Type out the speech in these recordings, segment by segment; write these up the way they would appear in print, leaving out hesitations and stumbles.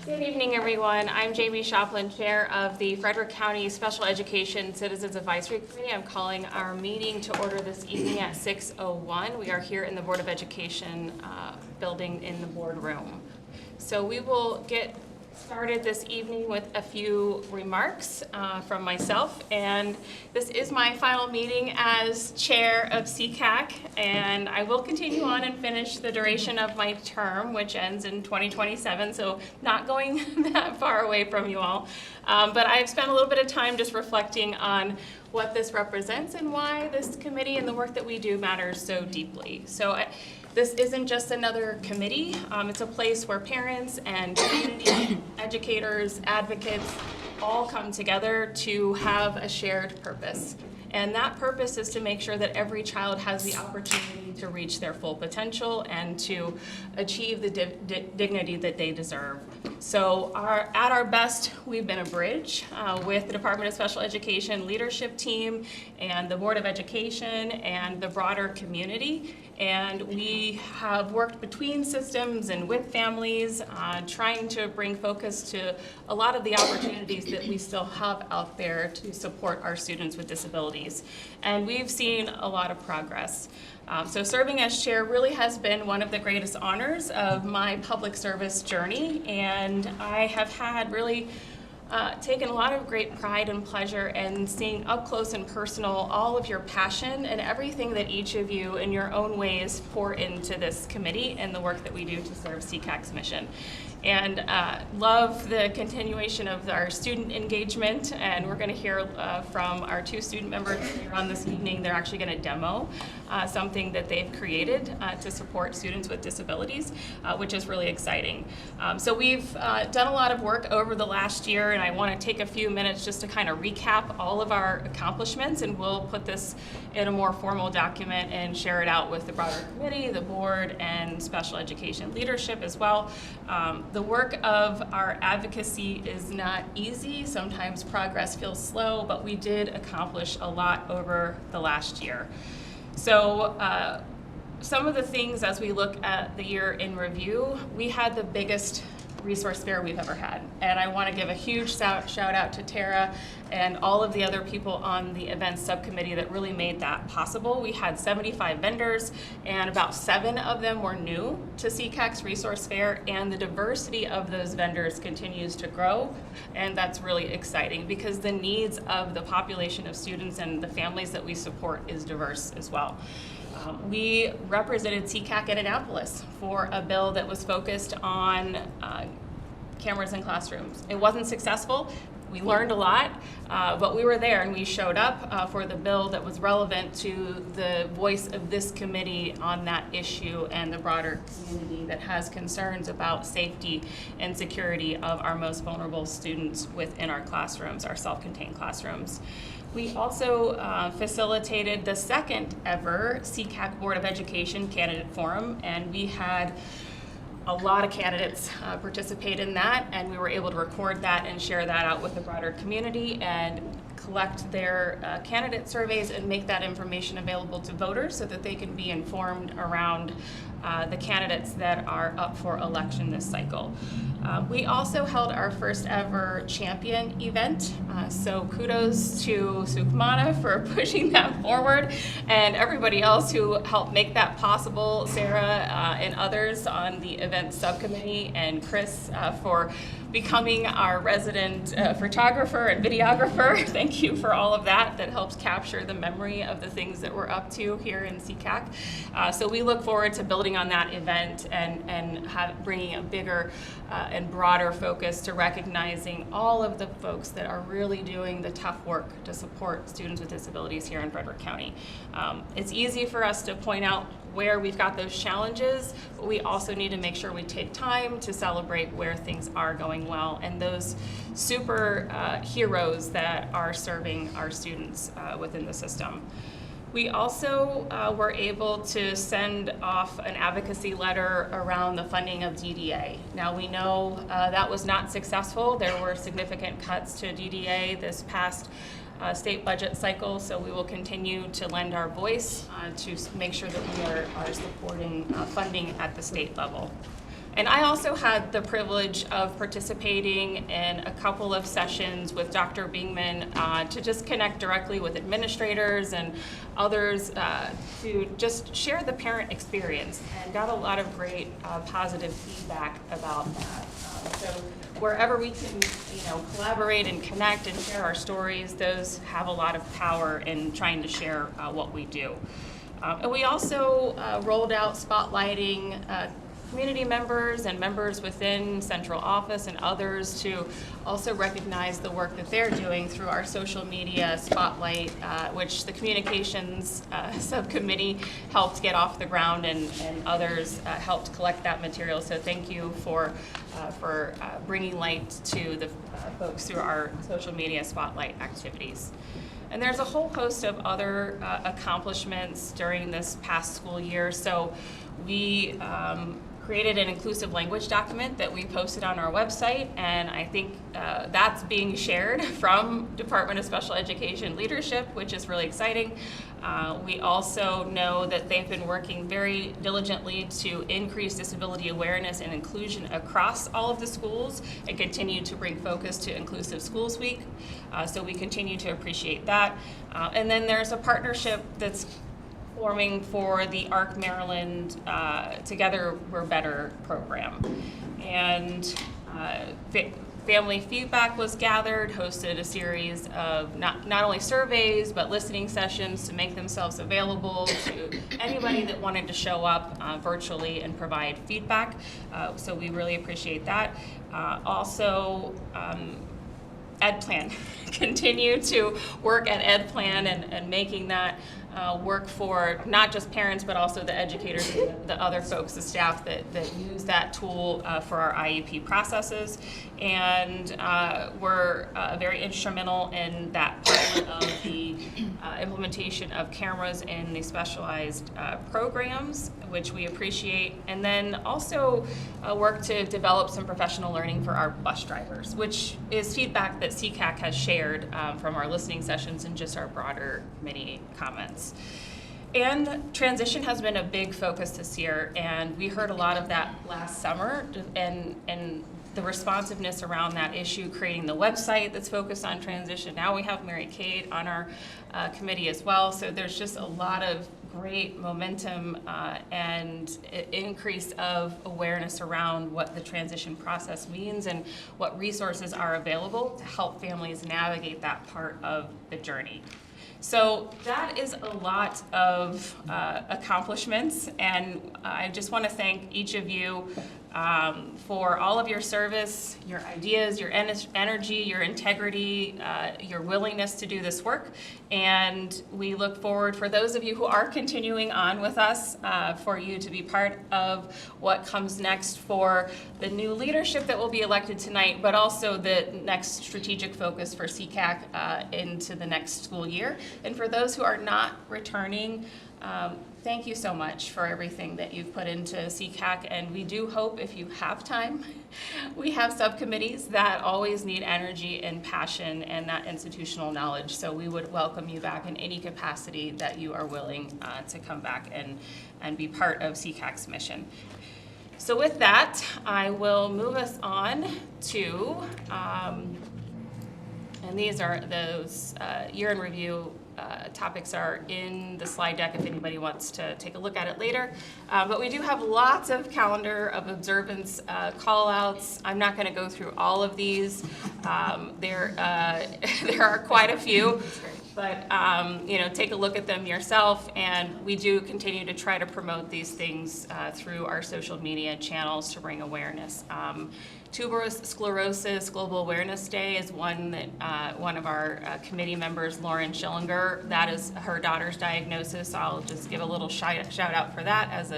Good evening, everyone. I'm Jamie Shoplin, Chair of the Frederick County Special Education Citizens Advisory Committee. I'm calling our meeting to order this evening at 6:01. We are here in the Board of Education building in the boardroom. So we will get started this evening with a few remarks from myself, and this is my final meeting as chair of CCAC, and I will continue on and finish the duration of my term, which ends in 2027, so not going that far away from you all. But I've spent a little bit of time just reflecting on what this represents and why this committee and the work that we do matters so deeply. So this isn't just another committee. It's a place where parents and community educators, advocates, all come together to have a shared purpose. And that purpose is to make sure that every child has the opportunity to reach their full potential and to achieve the dignity that they deserve. So at our best, we've been a bridge with the Department of Special Education leadership team and the Board of Education and the broader community. And we have worked between systems and with families, trying to bring focus to a lot of the opportunities that we still have out there to support our students with disabilities. And we've seen a lot of progress. So serving as chair really has been one of the greatest honors of my public service journey, and I have had really taken a lot of great pride and pleasure in seeing up close and personal all of your passion and everything that each of you in your own ways pour into this committee and the work that we do to serve CCAC's mission. And love the continuation of our student engagement, and we're going to hear from our two student members here on this evening. They're actually going to demo something that they've created to support students with disabilities, which is really exciting. So we've done a lot of work over the last year, and I want to take a few minutes just to kind of recap all of our accomplishments, and we'll put this in a more formal document and share it out with the broader committee, the board, and special education leadership as well. The work of our advocacy is not easy. Sometimes progress feels slow, but we did accomplish a lot over the last year. So some of the things as we look at the year in review, we had the biggest resource fair we've ever had. And I want to give a huge shout out to Tara and all of the other people on the events subcommittee that really made that possible. We had 75 vendors, and about 7 of them were new to CCAC's resource fair, and the diversity of those vendors continues to grow, and that's really exciting because the needs of the population of students and the families that we support is diverse as well. We represented CCAC in Annapolis for a bill that was focused on cameras in classrooms. It wasn't successful. We learned a lot, but we were there and we showed up for the bill that was relevant to the voice of this committee on that issue and the broader community that has concerns about safety and security of our most vulnerable students within our classrooms, our self-contained classrooms. We also facilitated the second ever CCAC Board of Education Candidate Forum, and we had a lot of candidates participate in that, and we were able to record that and share that out with the broader community and collect their candidate surveys and make that information available to voters so that they can be informed around the candidates that are up for election this cycle. We also held our first ever champion event, so kudos to Sukhmana for pushing that forward and everybody else who helped make that possible, Sarah and others on the events subcommittee, and Chris for becoming our resident photographer and videographer. Thank you for all of that. That helps capture the memory of the things that we're up to here in CCAC. So we look forward to building on that event and bringing a bigger and broader focus to recognizing all of the folks that are really doing the tough work to support students with disabilities here in Frederick County. It's easy for us to point out where we've got those challenges, but we also need to make sure we take time to celebrate where things are going well and those super heroes that are serving our students within the system. We also were able to send off an advocacy letter around the funding of DDA. Now we know that was not successful. There were significant cuts to DDA this past state budget cycle, so we will continue to lend our voice to make sure that we are supporting funding at the state level. And I also had the privilege of participating in a couple of sessions with Dr. Bingman to just connect directly with administrators and others to just share the parent experience, and got a lot of great positive feedback about that. So wherever we can, collaborate and connect and share our stories, those have a lot of power in trying to share what we do. And we also rolled out spotlighting community members and members within central office and others to also recognize the work that they're doing through our social media spotlight, which the communications subcommittee helped get off the ground, and others helped collect that material. So thank you for bringing light to the folks through our social media spotlight activities. And there's a whole host of other accomplishments during this past school year. So we created an inclusive language document that we posted on our website, and I think that's being shared from Department of Special Education leadership, which is really exciting. We also know that they've been working very diligently to increase disability awareness and inclusion across all of the schools and continue to bring focus to Inclusive Schools Week. So we continue to appreciate that. And then there's a partnership that's forming for the ARC Maryland Together We're Better program. And family feedback was gathered, hosted a series of not only surveys, but listening sessions to make themselves available to anybody that wanted to show up virtually and provide feedback. So we really appreciate that. Also, EdPlan, continue to work at EdPlan and making that work for not just parents, but also the educators and the other folks, the staff that use that tool for our IEP processes. And we're very instrumental in that part of the implementation of cameras in the specialized programs, which we appreciate. And then also work to develop some professional learning for our bus drivers, which is feedback that CCAC has shared from our listening sessions and just our broader committee comments. And transition has been a big focus this year, and we heard a lot of that last summer, and the responsiveness around that issue, creating the website that's focused on transition. Now we have Mary Kate on our committee as well, so there's just a lot of great momentum and increase of awareness around what the transition process means and what resources are available to help families navigate that part of the journey. So that is a lot of accomplishments, and I just want to thank each of you for all of your service, your ideas, your energy, your integrity, your willingness to do this work. And we look forward, for those of you who are continuing on with us, for you to be part of what comes next for the new leadership that will be elected tonight, but also the next strategic focus for CCAC into the next school year. And for those who are not returning, thank you so much for everything that you've put into CCAC, and we do hope, if you have time, we have subcommittees that always need energy and passion and that institutional knowledge, so we would welcome you back in any capacity that you are willing to come back and be part of CCAC's mission. So with that, I will move us on to, and these are those year in review topics are in the slide deck if anybody wants to take a look at it later. But we do have lots of calendar of observance call-outs. I'm not going to go through all of these. There are quite a few. But take a look at them yourself, and we do continue to try to promote these things through our social media channels to bring awareness. Tuberous Sclerosis Global Awareness Day is one that one of our committee members, Lauren Schillinger, that is her daughter's diagnosis. So I'll just give a little shout out for that, as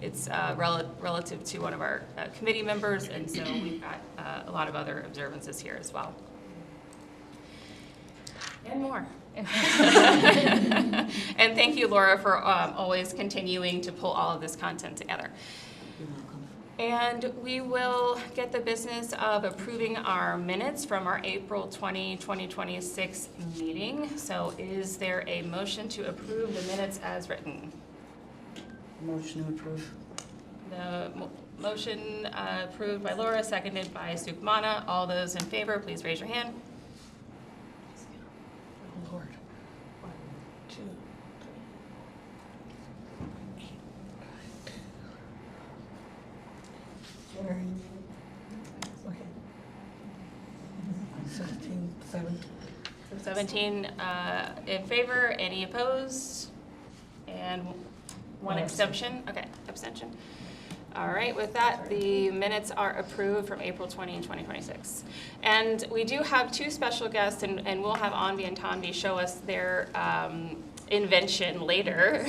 it's relative to one of our committee members, and so we've got a lot of other observances here as well. And more. And thank you, Laura, for always continuing to pull all of this content together. You're welcome. And we will get the business of approving our minutes from our April 20, 2026 meeting. So is there a motion to approve the minutes as written? Motion to approve. Motion approved by Laura, seconded by Sukmana. All those in favor, please raise your hand. Lord. 1, 2, 3. Carried. Okay. 17, 7. 17 in favor, any opposed? And one exception? Okay, abstention. All right, with that, the minutes are approved from April 20 and 2026. And we do have two special guests, and we'll have Anvi and Tanvi show us their invention later.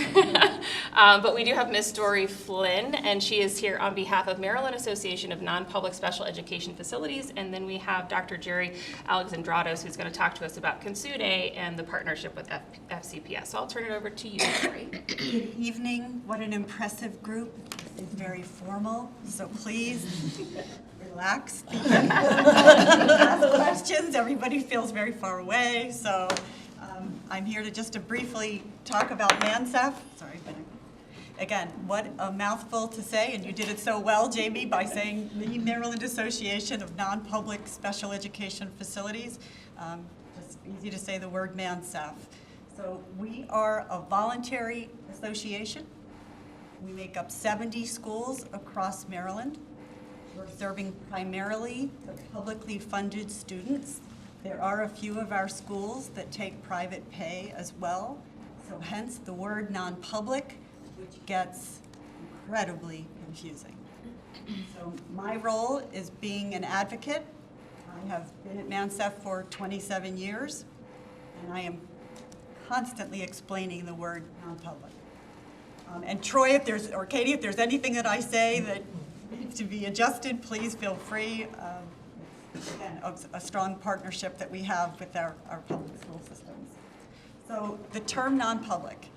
But we do have Miss Dory Flynn, and she is here on behalf of Maryland Association of Non-Public Special Education Facilities. And then we have Dr. Jerry Alexandrados, who's going to talk to us about Consude and the partnership with FCPS. So I'll turn it over to you, Dory. Good evening. What an impressive group. It's very formal, so please relax. Ask questions. Everybody feels very far away, so I'm here to briefly talk about ManSEF. Sorry, but again, what a mouthful to say, and you did it so well, Jamie, by saying the Maryland Association of Non-Public Special Education Facilities. It's easy to say the word ManSEF. So we are a voluntary association. We make up 70 schools across Maryland. We're serving primarily the publicly funded students. There are a few of our schools that take private pay as well. So hence the word non-public, which gets incredibly confusing. So my role is being an advocate. I have been at ManSEF for 27 years, and I am constantly explaining the word non-public. And Troy, or Katie, if there's anything that I say that needs to be adjusted, please feel free. It's, again, a strong partnership that we have with our public school systems. So the term non-public,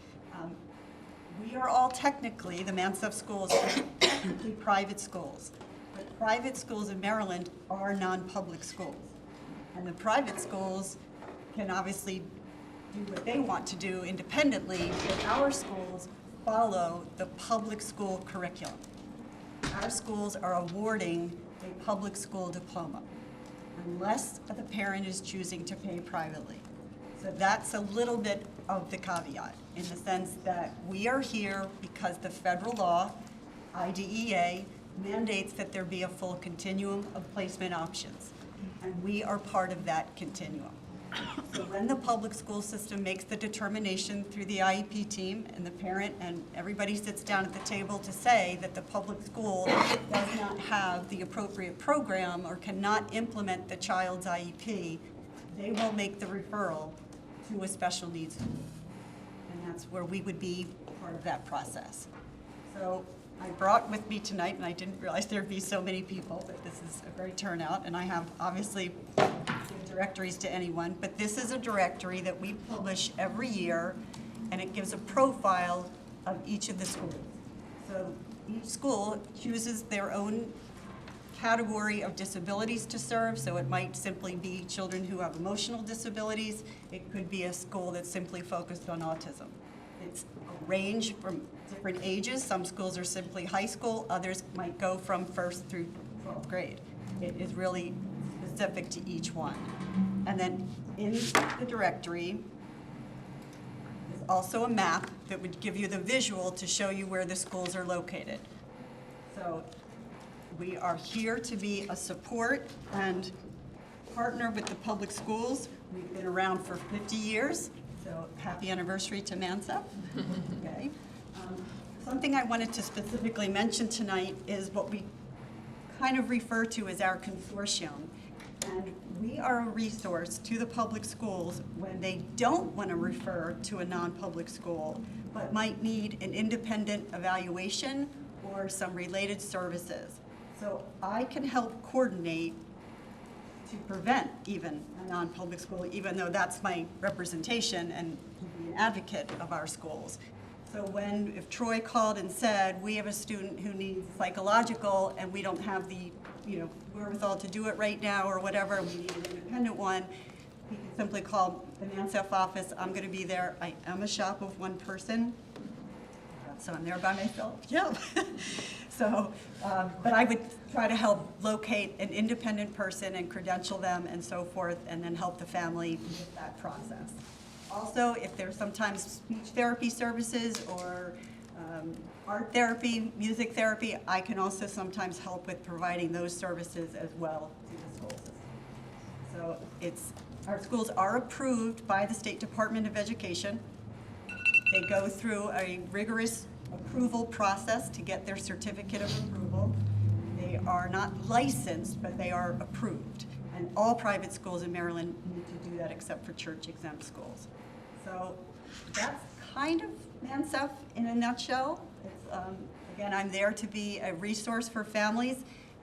we are all technically, the ManSEF schools, technically private schools. But private schools in Maryland are non-public schools. And the private schools can obviously do what they want to do independently, but our schools follow the public school curriculum. Our schools are awarding a public school diploma, unless the parent is choosing to pay privately. So that's a little bit of the caveat, in the sense that we are here because the federal law, IDEA, mandates that there be a full continuum of placement options, and we are part of that continuum. So when the public school system makes the determination through the IEP team and the parent and everybody sits down at the table to say that the public school does not have the appropriate program or cannot implement the child's IEP, they will make the referral to a special needs school. And that's where we would be part of that process. So I brought with me tonight, and I didn't realize there'd be so many people, but this is a great turnout, and I have obviously directories to anyone, but this is a directory that we publish every year, and it gives a profile of each of the schools. So each school chooses their own category of disabilities to serve, so it might simply be children who have emotional disabilities. It could be a school that's simply focused on autism. It's a range from different ages. Some schools are simply high school, others might go from 1st through 12th grade. It is really specific to each one. And then in the directory is also a map that would give you the visual to show you where the schools are located. So we are here to be a support and partner with the public schools. We've been around for 50 years, so happy anniversary to ManSEF. Okay. Something I wanted to specifically mention tonight is what we kind of refer to as our consortium. And we are a resource to the public schools when they don't want to refer to a non-public school, but might need an independent evaluation or some related services. So I can help coordinate to prevent even a non-public school, even though that's my representation and to be an advocate of our schools. So if Troy called and said, we have a student who needs psychological and we don't have the wherewithal to do it right now or whatever, and we need an independent one, he can simply call the ManSEF office. I'm going to be there. I am a shop of one person, so I'm there by myself. Yeah. So, but I would try to help locate an independent person and credential them and so forth, and then help the family with that process. Also, if there's sometimes speech therapy services or art therapy, music therapy, I can also sometimes help with providing those services as well to the school system. So our schools are approved by the State Department of Education. They go through a rigorous approval process to get their certificate of approval. They are not licensed, but they are approved. And all private schools in Maryland need to do that except for church exempt schools. So that's kind of ManSEF in a nutshell. Again, I'm there to be a resource for families.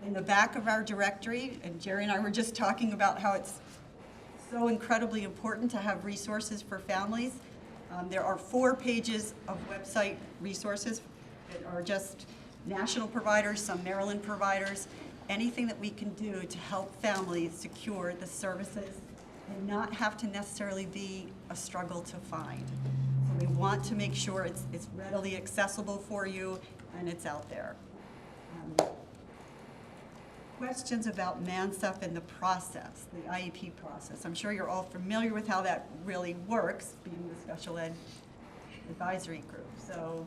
In the back of our directory, and Jerry and I were just talking about how it's so incredibly important to have resources for families. There are 4 pages of website resources that are just national providers, some Maryland providers, anything that we can do to help families secure the services and not have to necessarily be a struggle to find. So we want to make sure it's readily accessible for you and it's out there. Questions about ManSEF and the process, the IEP process. I'm sure you're all familiar with how that really works, being the special ed advisory group. So,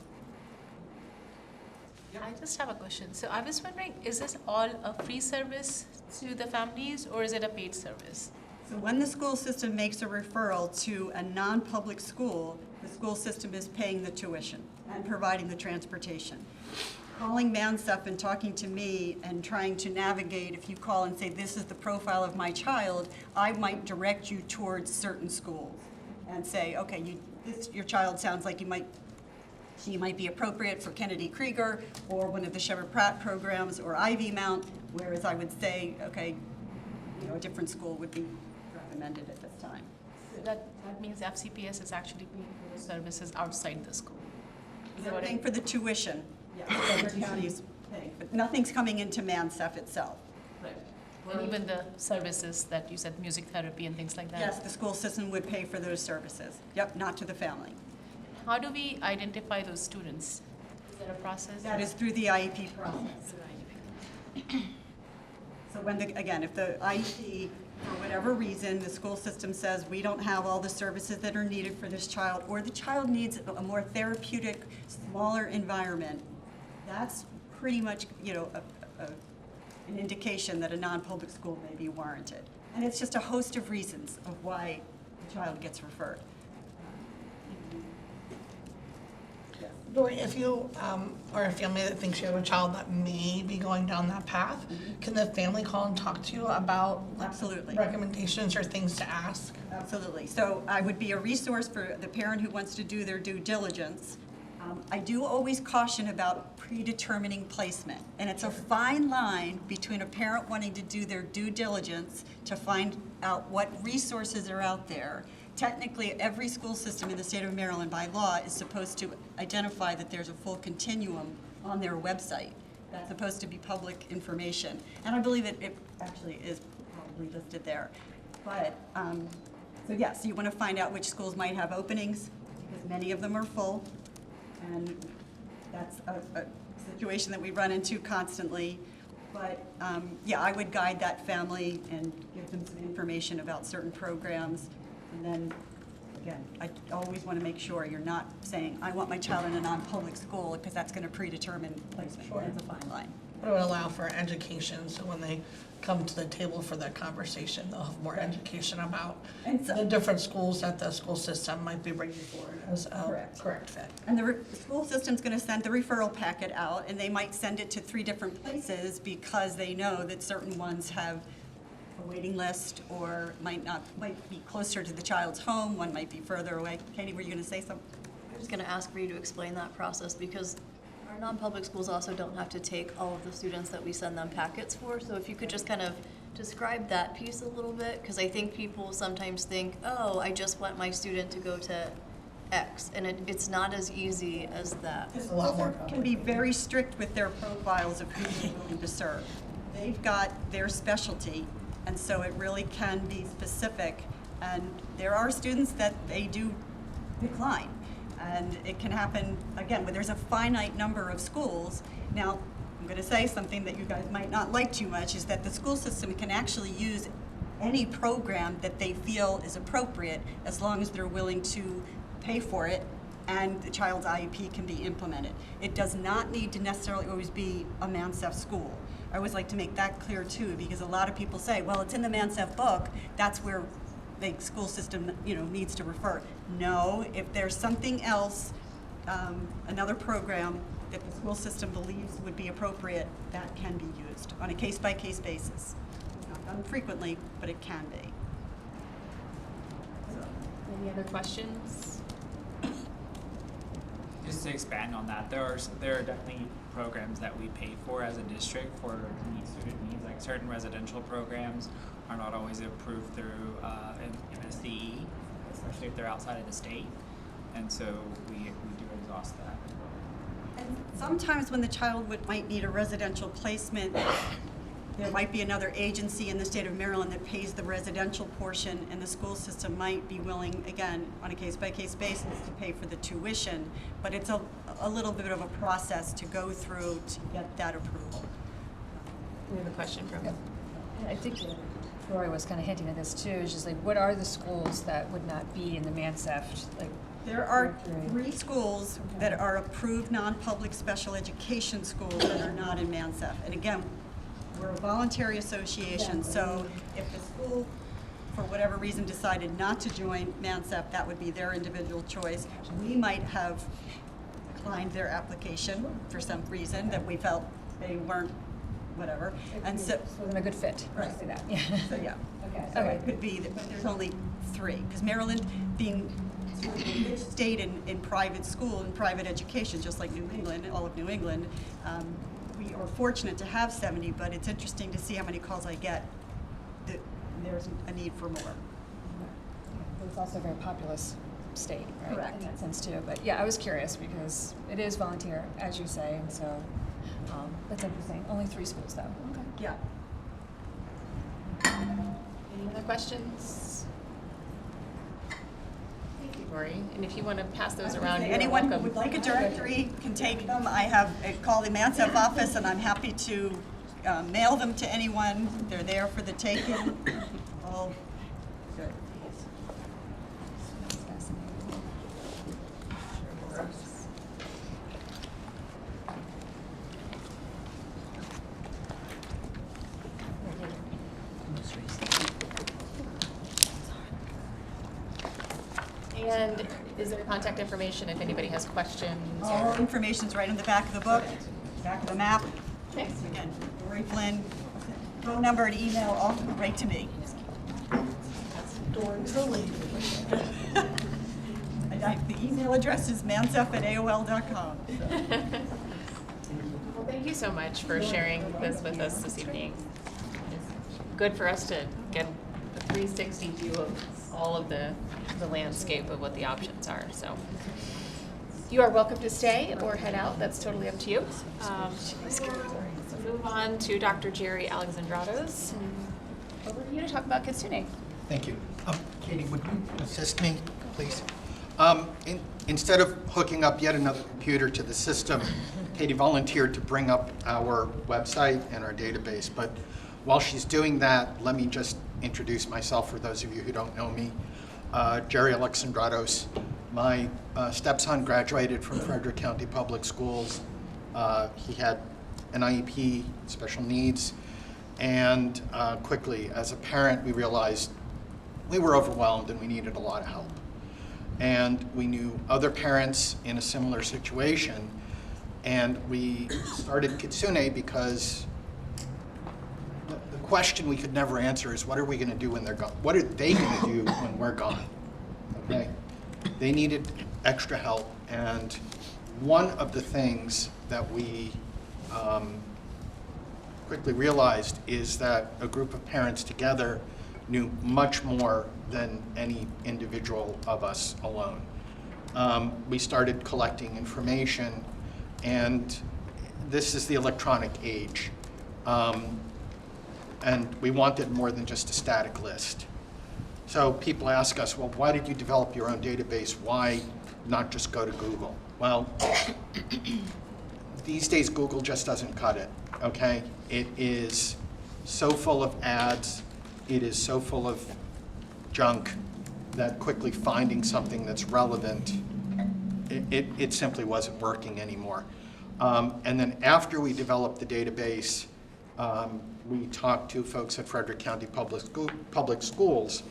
I just have a question. So I was wondering, is this all a free service to the families or is it a paid service? so when the school system makes a referral to a non-public school, the school system is paying the tuition and providing the transportation. Calling ManSEF and talking to me and trying to navigate, if you call and say, this is the profile of my child, I might direct you towards certain schools and say, okay, your child sounds like she might be appropriate for Kennedy Krieger or one of the Shepherd Pratt programs or Ivy Mount, whereas I would say, okay, a different school would be recommended at this time. So that means FCPS is actually paying for the services outside the school. Is that They're what paying for the tuition. Yes, the county's paying, but nothing's coming into ManSEF itself. And even the services that you said, music therapy and things like that? Yes, the school system would pay for those services. Yep, not to the family. How do we identify those students? Is there a process? That is through the IEP process. So again, if the IEP, for whatever reason, the school system says we don't have all the services that are needed for this child, or the child needs a more therapeutic, smaller environment, that's pretty much, an indication that a non-public school may be warranted. And it's just a host of reasons of why the child gets referred. Lori, if you are a family that thinks you have a child that may be going down that path, can the family call and talk to you about Absolutely. recommendations or things to ask? Absolutely. So I would be a resource for the parent who wants to do their due diligence. I do always caution about predetermining placement. And it's a fine line between a parent wanting to do their due diligence to find out what resources are out there. Technically, every school system in the state of Maryland by law is supposed to identify that there's a full continuum on their website. That's supposed to be public information. And I believe it actually is probably listed there. But, so yes, you want to find out which schools might have openings, because many of them are full. And that's a situation that we run into constantly. But yeah, I would guide that family and give them some information about certain programs. And then, again, I always want to make sure you're not saying, I want my child in a non-public school, because that's going to predetermine placement. Sure. It's a fine line. But it would allow for education, so when they come to the table for that conversation, they'll have more education about And so- the different schools that the school system might be bringing forward as a Correct. correct fit. And the school system's going to send the referral packet out, and they might send it to 3 different places because they know that certain ones have a waiting list or might be closer to the child's home, one might be further away. Katie, were you going to say something? I was going to ask for you to explain that process because our non-public schools also don't have to take all of the students that we send them packets for. So if you could just kind of describe that piece a little bit, because I think people sometimes think, oh, I just want my student to go to X, and it's not as easy as that. It's a lot more Can be very strict with their profiles of who they're willing to serve. They've got their specialty, and so it really can be specific. And there are students that they do decline. And it can happen, again, where there's a finite number of schools. Now, going to say something that you guys might not like too much, is that the school system can actually use any program that they feel is appropriate as long as they're willing to pay for it and the child's IEP can be implemented. It does not need to necessarily always be a Mansef school. I always like to make that clear too, because a lot of people say, well, it's in the Mansef book, that's where the school system, needs to refer. No, if there's something else, another program that the school system believes would be appropriate, that can be used on a case-by-case basis. Not done frequently, but it can be. Any other questions? Just to expand on that, there are definitely programs that we pay for as a district for student needs. Like certain residential programs are not always approved through MSDE, especially if they're outside of the state. And so we do exhaust that. And sometimes when the child might need a residential placement, there might be another agency in the state of Maryland that pays the residential portion, and the school system might be willing, again, on a case-by-case basis, to pay for the tuition. But it's a little bit of a process to go through to get that approval. We have a question from. I think Rory was kind of hinting at this too, is just like, what are the schools that would not be in the Mansef? Like, There are 3 schools that are approved non-public special education schools that are not in Mansef. And again, we're a voluntary association, so if the school, for whatever reason, decided not to join Mansef, that would be their individual choice. We might have declined their application for some reason that we felt they weren't, whatever. And so, wasn't a good fit. Right. Say that. Yeah. so yeah. Okay. So Okay. it could be, but there's only 3, because Maryland being a rich state in private school and private education, just like New England, all of New England, we are fortunate to have 70, but it's interesting to see how many calls I get that there's a need for more. It's also a very populous state, right? Correct. In that sense too. But yeah, I was curious because it is volunteer, as you say, and so that's interesting. Only 3 schools though. Okay. Yeah. Any other questions? Thank you, Lori. And if you want to pass those around, you're Anyone who welcome. would like a directory can take them. I have call the Mansef office, and I'm happy to mail them to anyone. They're there for the taking. All good. That's fascinating. And is there contact information if anybody has questions? All information's right in the back of the book, back of the map. Okay. Again, Lori Flynn, phone number and email, all right to me. Doors are leaving. The email address is mansef@aol.com. Well, thank you so much for sharing this with us this evening. It's good for us to get a 360 view of all of the landscape of what the options are, so. You are welcome to stay or head out, that's totally up to you. So move on to Dr. Jerry Alexandrados. Over to you to talk about Kitsune. Thank you. Katie, would you assist me, please? Instead of hooking up yet another computer to the system, Katie volunteered to bring up our website and our database. But while she's doing that, let me just introduce myself for those of you who don't know me. Jerry Alexandrados. My stepson graduated from Frederick County Public Schools. He had an IEP, special needs, and quickly, as a parent, we realized we were overwhelmed and we needed a lot of help. And we knew other parents in a similar situation, and we started Kitsune because the question we could never answer is, what are we going to do when they're gone? What are they going to do when we're gone? Okay? They needed extra help, and one of the things that we quickly realized is that a group of parents together knew much more than any individual of us alone. We started collecting information, and this is the electronic age. And we wanted more than just a static list. So people ask us, well, why did you develop your own database? Why not just go to Google? Well, these days Google just doesn't cut it, okay? It is so full of ads, it is so full of junk that quickly finding something that's relevant, it simply wasn't working anymore. And then after we developed the database, we talked to folks at Frederick County Public Schools,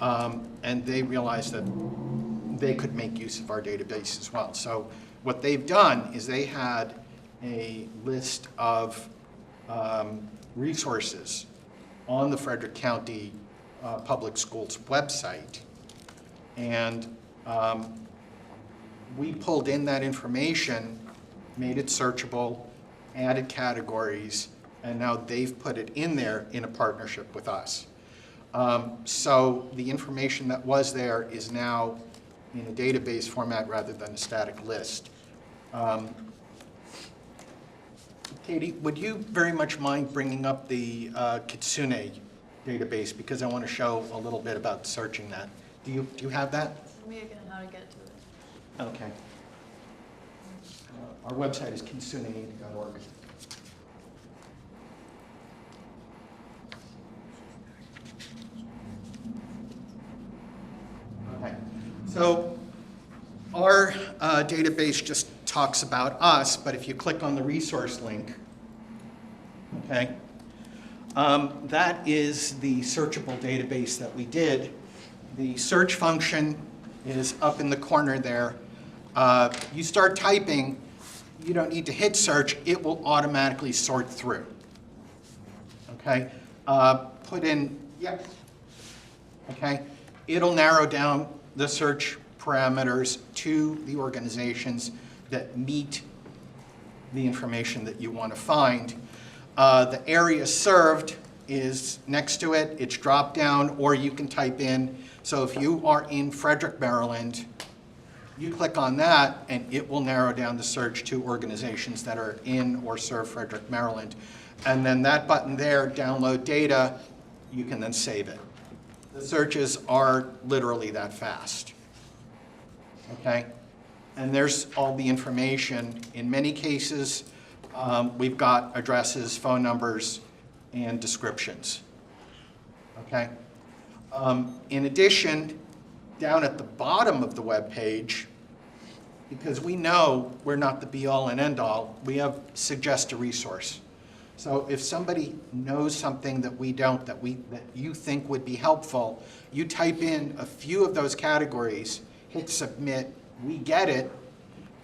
and they realized that they could make use of our database as well. So what they've done is they had a list of resources on the Frederick County Public Schools website, and we pulled in that information, made it searchable, added categories, and now they've put it in there in a partnership with us. So the information that was there is now in a database format rather than a static list. Katie, would you very much mind bringing up the Kitsune database, because I want to show a little bit about searching that. Do you have that? Tell me again how to get to it. Okay. Our website is kitsuneInc.org. Okay. So our database just talks about us, but if you click on the resource link, okay, that is the searchable database that we did. The search function is up in the corner there. You start typing, you don't need to hit search, it will automatically sort through. Okay? Put in, yep. Okay? It'll narrow down the search parameters to the organizations that meet the information that you want to find. The area served is next to it, it's drop down, or you can type in. So if you are in Frederick, Maryland, you click on that and it will narrow down the search to organizations that are in or serve Frederick, Maryland. And then that button there, download data, you can then save it. The searches are literally that fast. Okay? And there's all the information. In many cases, we've got addresses, phone numbers, and descriptions. Okay? In addition, down at the bottom of the web page, because we know we're not the be-all and end-all, we have suggest a resource. So if somebody knows something that we don't, that you think would be helpful, you type in a few of those categories, hit submit, we get it,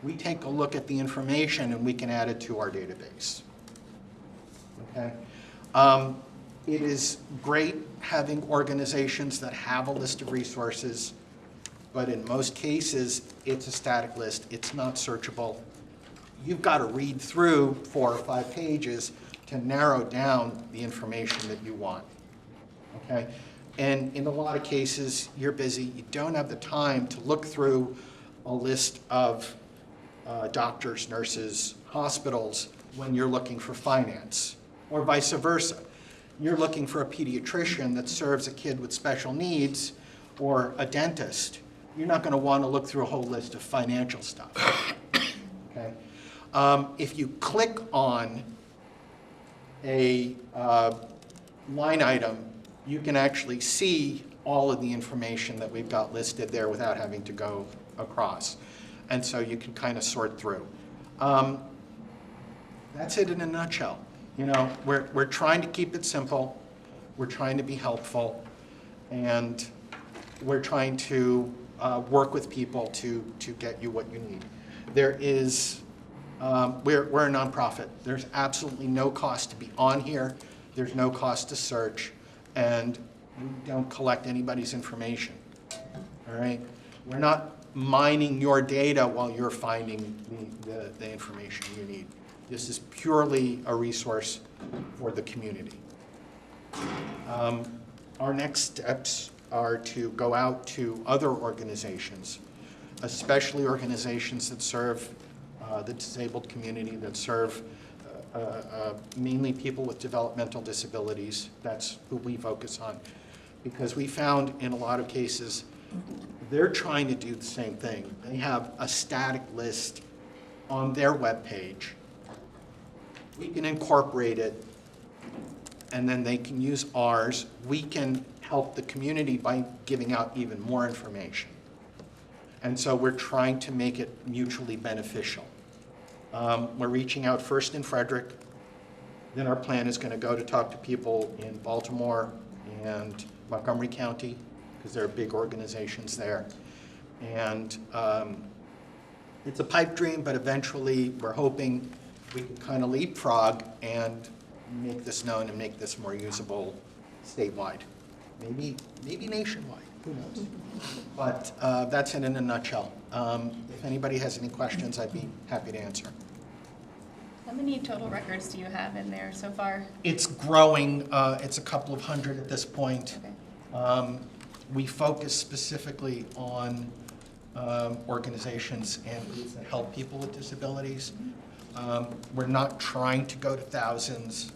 we take a look at the information and we can add it to our database. Okay? It is great having organizations that have a list of resources, but in most cases, it's a static list. It's not searchable. You've got to read through 4 or 5 pages to narrow down the information that you want. Okay? And in a lot of cases, you're busy. You don't have the time to look through a list of doctors, nurses, hospitals when you're looking for finance, or vice versa. You're looking for a pediatrician that serves a kid with special needs, or a dentist. You're not going to want to look through a whole list of financial stuff. Okay? If you click on a line item, you can actually see all of the information that we've got listed there without having to go across. And so you can kind of sort through. That's it in a nutshell. You know, we're trying to keep it simple, we're trying to be helpful, and we're trying to work with people to get you what you need. There is, we're a nonprofit. There's absolutely no cost to be on here. There's no cost to search, and we don't collect anybody's information. All right? We're not mining your data while you're finding the information you need. This is purely a resource for the community. Our next steps are to go out to other organizations, especially organizations that serve the disabled community, that serve mainly people with developmental disabilities. That's who we focus on. Because we found in a lot of cases, they're trying to do the same thing. They have a static list on their webpage, we can incorporate it, and then they can use ours. We can help the community by giving out even more information. And so we're trying to make it mutually beneficial. We're reaching out first in Frederick, then our plan is going to go to talk to people in Baltimore and Montgomery County, because there are big organizations there. And it's a pipe dream, but eventually we're hoping we can kind of leapfrog and make this known and make this more usable statewide. Maybe nationwide, who knows? But that's it in a nutshell. If anybody has any questions, I'd be happy to answer. How many total records do you have in there so far? It's growing. It's a couple of hundred at this point. Okay. We focus specifically on organizations and groups that help people with disabilities. We're not trying to go to thousands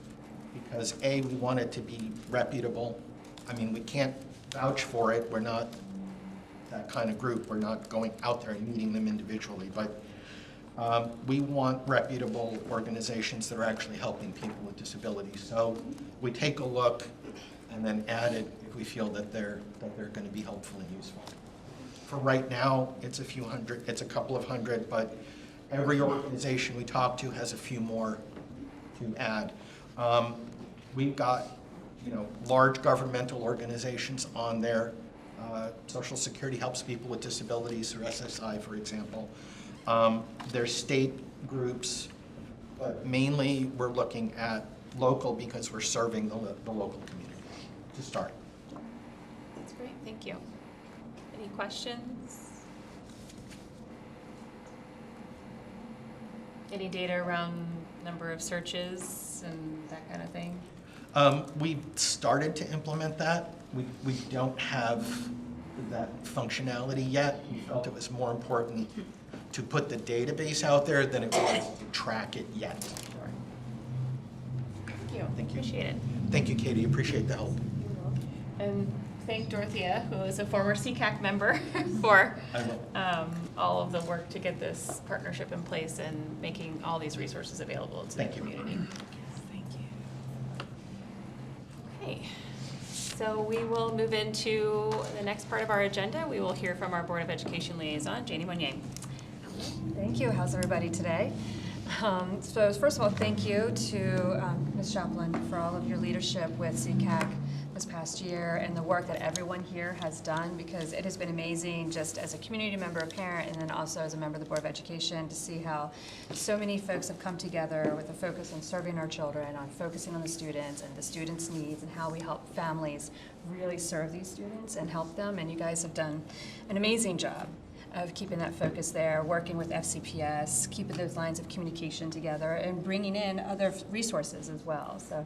because A, we want it to be reputable. I mean, we can't vouch for it. We're not that kind of group. We're not going out there and meeting them individually, but we want reputable organizations that are actually helping people with disabilities. So we take a look and then add it if we feel that they're going to be helpful and useful. For right now, it's a few hundred, it's a couple of hundred, but every organization we talk to has a few more to add. We've got, large governmental organizations on there. Social Security helps people with disabilities, or SSI, for example. There's state groups, but mainly we're looking at local because we're serving the local community to start. That's great, thank you. Any questions? Any data around number of searches and that kind of thing? We started to implement that. We don't have that functionality yet. We felt it was more important to put the database out there than it was to track it yet. Thank you. Thank you. Appreciate it. Thank you, Katie. Appreciate the help. And thank Dorothea, who is a former CCAC member, for I will. all of the work to get this partnership in place and making all these resources available to Thank the you. community. Thank you. Okay, so we will move into the next part of our agenda. We will hear from our Board of Education liaison, Janie Monnier. Thank you. How's everybody today? So first of all, thank you to Ms. Joplin for all of your leadership with CCAC this past year and the work that everyone here has done, because it has been amazing just as a community member, a parent, and then also as a member of the Board of Education to see how so many folks have come together with a focus on serving our children, on focusing on the students and the students' needs and how we help families really serve these students and help them. And you guys have done an amazing job of keeping that focus there, working with FCPS, keeping those lines of communication together, and bringing in other resources as well. So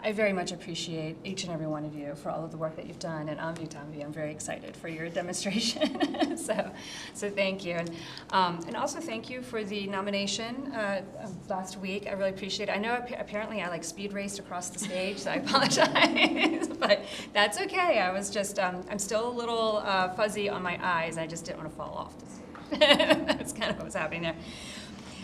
I very much appreciate each and every one of you for all of the work that you've done. And Tanvi, I'm very excited for your demonstration. so thank you. And also thank you for the nomination last week. I really appreciate it. I know apparently I speed raced across the stage, so I apologize. But that's okay. I was just, I'm still a little fuzzy on my eyes. I just didn't want to fall off the stage. That's kind of what was happening there.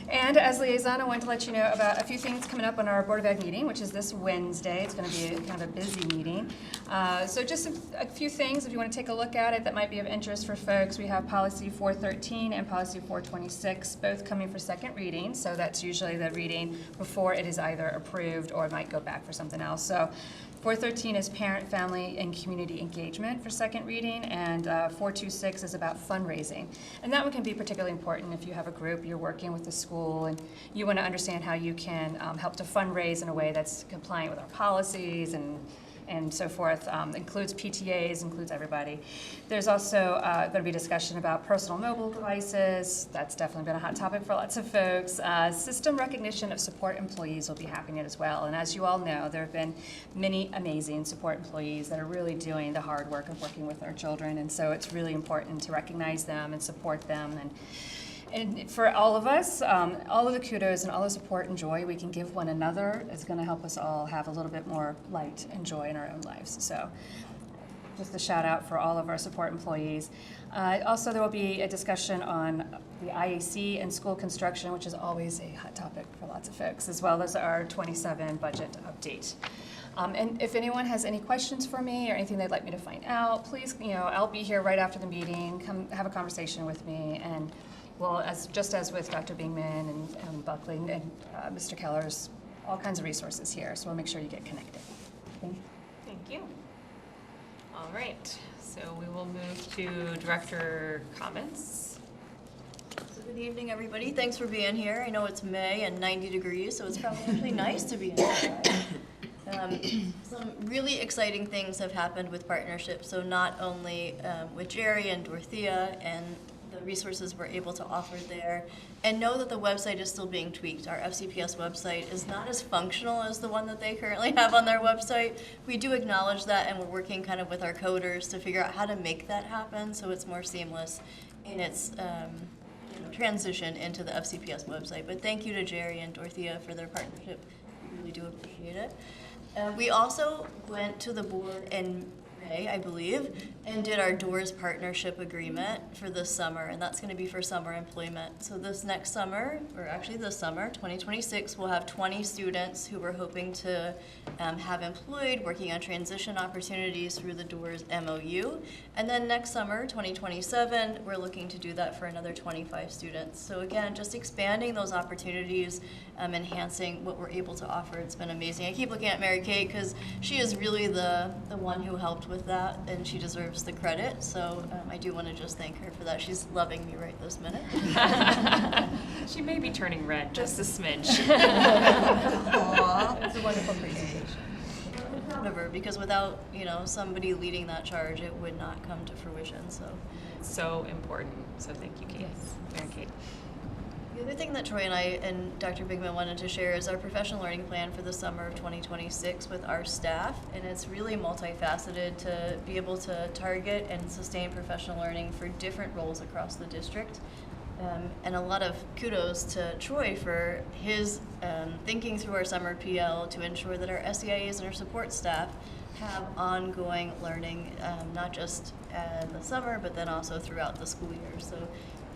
And as liaison, I wanted to let you know about a few things coming up on our Board of Ed meeting, which is this Wednesday. It's going to be kind of a busy meeting. So just a few things, if you want to take a look at it, that might be of interest for folks. We have Policy 413 and Policy 426, both coming for second reading. So that's usually the reading before it is either approved or it might go back for something else. So 413 is parent, family, and community engagement for second reading, and 426 is about fundraising. And that one can be particularly important if you have a group, you're working with the school, and you want to understand how you can help to fundraise in a way that's compliant with our policies and so forth. Includes PTAs, includes everybody. There's also going to be discussion about personal mobile devices. That's definitely been a hot topic for lots of folks. System recognition of support employees will be happening as well. And as you all know, there have been many amazing support employees that are really doing the hard work of working with our children. And so it's really important to recognize them and support them. And for all of us, all of the kudos and all the support and joy we can give one another is going to help us all have a little bit more light and joy in our own lives. So just a shout out for all of our support employees. Also, there will be a discussion on the IAC and school construction, which is always a hot topic for lots of folks, as well as our 27 budget update. And if anyone has any questions for me or anything they'd like me to find out, please, I'll be here right after the meeting. Come have a conversation with me, and well, just as with Dr. Bingman and Buckley and Mr. Keller's, all kinds of resources here. So we'll make sure you get connected. Thank you. Thank you. All right, so we will move to director comments. So good evening, everybody. Thanks for being here. I know it's May and 90 degrees, so it's probably actually nice to be inside. Some really exciting things have happened with partnerships. So not only with Jerry and Dorothea and the resources we're able to offer there, and know that the website is still being tweaked. Our FCPS website is not as functional as the one that they currently have on their website. We do acknowledge that, and we're working kind of with our coders to figure out how to make that happen so it's more seamless in its transition into the FCPS website. But thank you to Jerry and Dorothea for their partnership. We really do appreciate it. We also went to the board in May, I believe, and did our DOORS partnership agreement for this summer, and that's going to be for summer employment. So this next summer, or actually this summer, 2026, we'll have 20 students who we're hoping to have employed working on transition opportunities through the DOORS MOU. And then next summer, 2027, we're looking to do that for another 25 students. So again, just expanding those opportunities, enhancing what we're able to offer. It's been amazing. I keep looking at Mary Kate because she is really the one who helped with that, and she deserves the credit. So I do want to just thank her for that. She's loving me right this minute. She may be turning red just a smidge. Aw. It's a wonderful presentation. I'm proud of her because without somebody leading that charge, it would not come to fruition. So. So important. So thank you, Kate. Yes. Mary Kate. The other thing that Troy and I and Dr. Bigman wanted to share is our professional learning plan for the summer of 2026 with our staff, and it's really multifaceted to be able to target and sustain professional learning for different roles across the district. And a lot of kudos to Troy for his thinking through our summer PL to ensure that our SEIAs and our support staff have ongoing learning, not just in the summer, but then also throughout the school year. So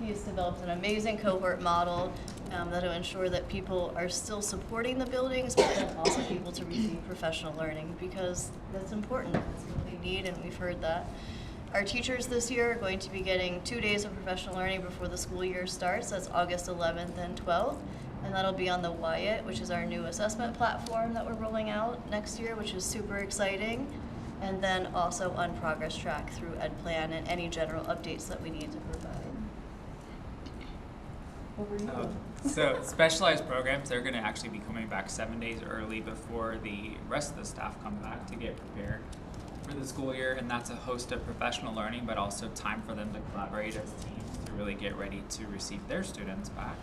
he has developed an amazing cohort model that will ensure that people are still supporting the buildings, but then also able to receive professional learning, because that's important. That's what they need, and we've heard that. Our teachers this year are going to be getting 2 days of professional learning before the school year starts. That's August 11th and 12th. And that'll be on the Wyatt, which is our new assessment platform that we're rolling out next year, which is super exciting. And then also on Progress Track through EdPlan and any general updates that we need to provide. So specialized programs, they're going to actually be coming back 7 days early before the rest of the staff come back to get prepared for the school year, and that's a host of professional learning, but also time for them to collaborate as teams to really get ready to receive their students back,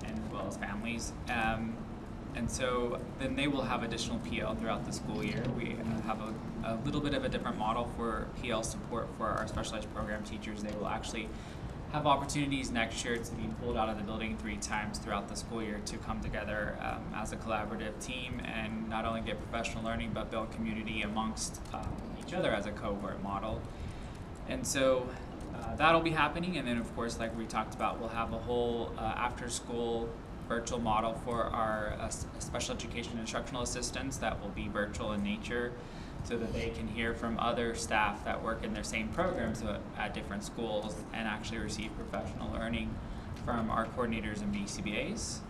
and as well as families. And so then they will have additional PL throughout the school year. We have a little bit of a different model for PL support for our specialized program teachers. They will actually have opportunities next year to be pulled out of the building 3 times throughout the school year to come together as a collaborative team and not only get professional learning but build community amongst each other as a cohort model. And so that'll be happening, and then of course, like we talked about, we'll have a whole after-school virtual model for our special education instructional assistants that will be virtual in nature, so that they can hear from other staff that work in their same programs at different schools and actually receive professional learning from our coordinators and BCBAs.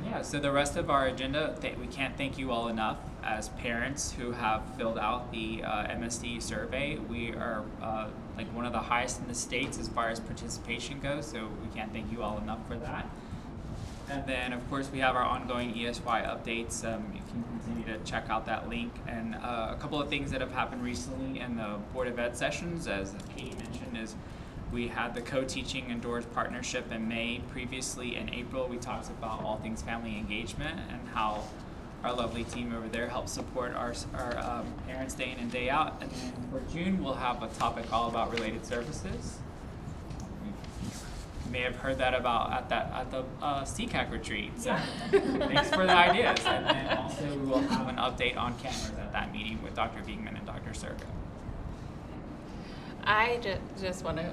Yeah, so the rest of our agenda, we can't thank you all enough as parents who have filled out the MSD survey. We are like one of the highest in the states as far as participation goes, so we can't thank you all enough for that. And then, of course, we have our ongoing ESY updates. You can continue to check out that link. And a couple of things that have happened recently in the Board of Ed sessions, as Kate mentioned, is we had the co-teaching and DOORS partnership in May. Previously, in April, we talked about all things family engagement and how our lovely team over there helps support our parents day in and day out. And then for June, we'll have a topic all about related services. You may have heard that about at the CCAC retreat. So thanks for the ideas. And then also we will have an update on cameras at that meeting with Dr. Beekman and Dr. Serko. I just want to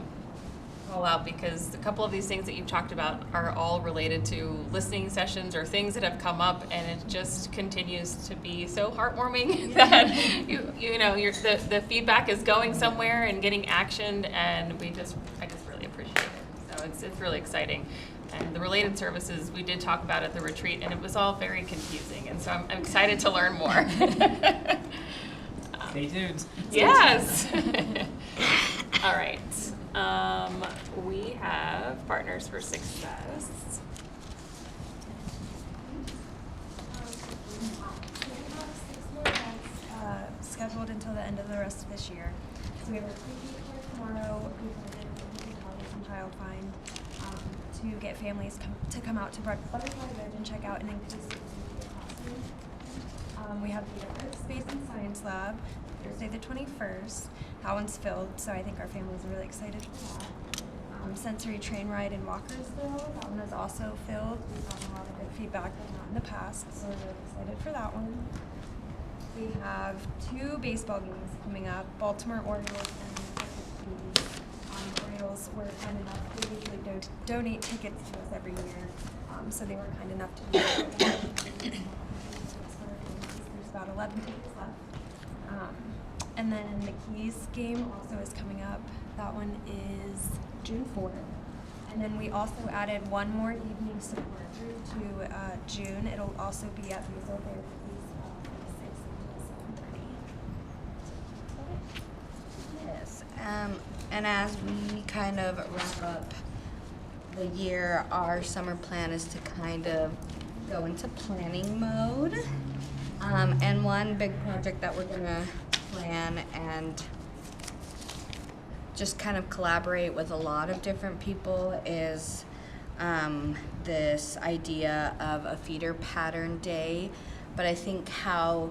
call out because a couple of these things that you've talked about are all related to listening sessions or things that have come up, and it just continues to be so heartwarming that you know the feedback is going somewhere and getting actioned, and I just really appreciate it. So it's really exciting. And the related services we did talk about at the retreat, and it was all very confusing, and so I'm excited to learn more. Stay tuned. Yes. All right. We have Partners for Success. Scheduled until the end of the rest of this year. So we have a preview for tomorrow. We've added and Child Find to get families to come out to Butterfly Village and check out an inclusive classroom. We have the Earth, Space, and Science Lab Thursday the 21st. That one's filled, so I think our families are really excited for that. Sensory train ride in Walkersville. That one is also filled. We've gotten a lot of good feedback on that in the past, so we're really excited for that one. We have 2 baseball games coming up, Baltimore Orioles and the Orioles were kind enough, they usually donate tickets to us every year, so they were kind enough to do that. There's about 11 tickets left. And then the Keys game also is coming up. That one is June 4th. And then we also added one more evening support group to June. It'll also be at Musical Therapies from 6 until 7:30. Yes, and as we kind of wrap up the year, our summer plan is to kind of go into planning mode. And one big project that we're gonna plan and just kind of collaborate with a lot of different people is this idea of a feeder pattern day. But I think how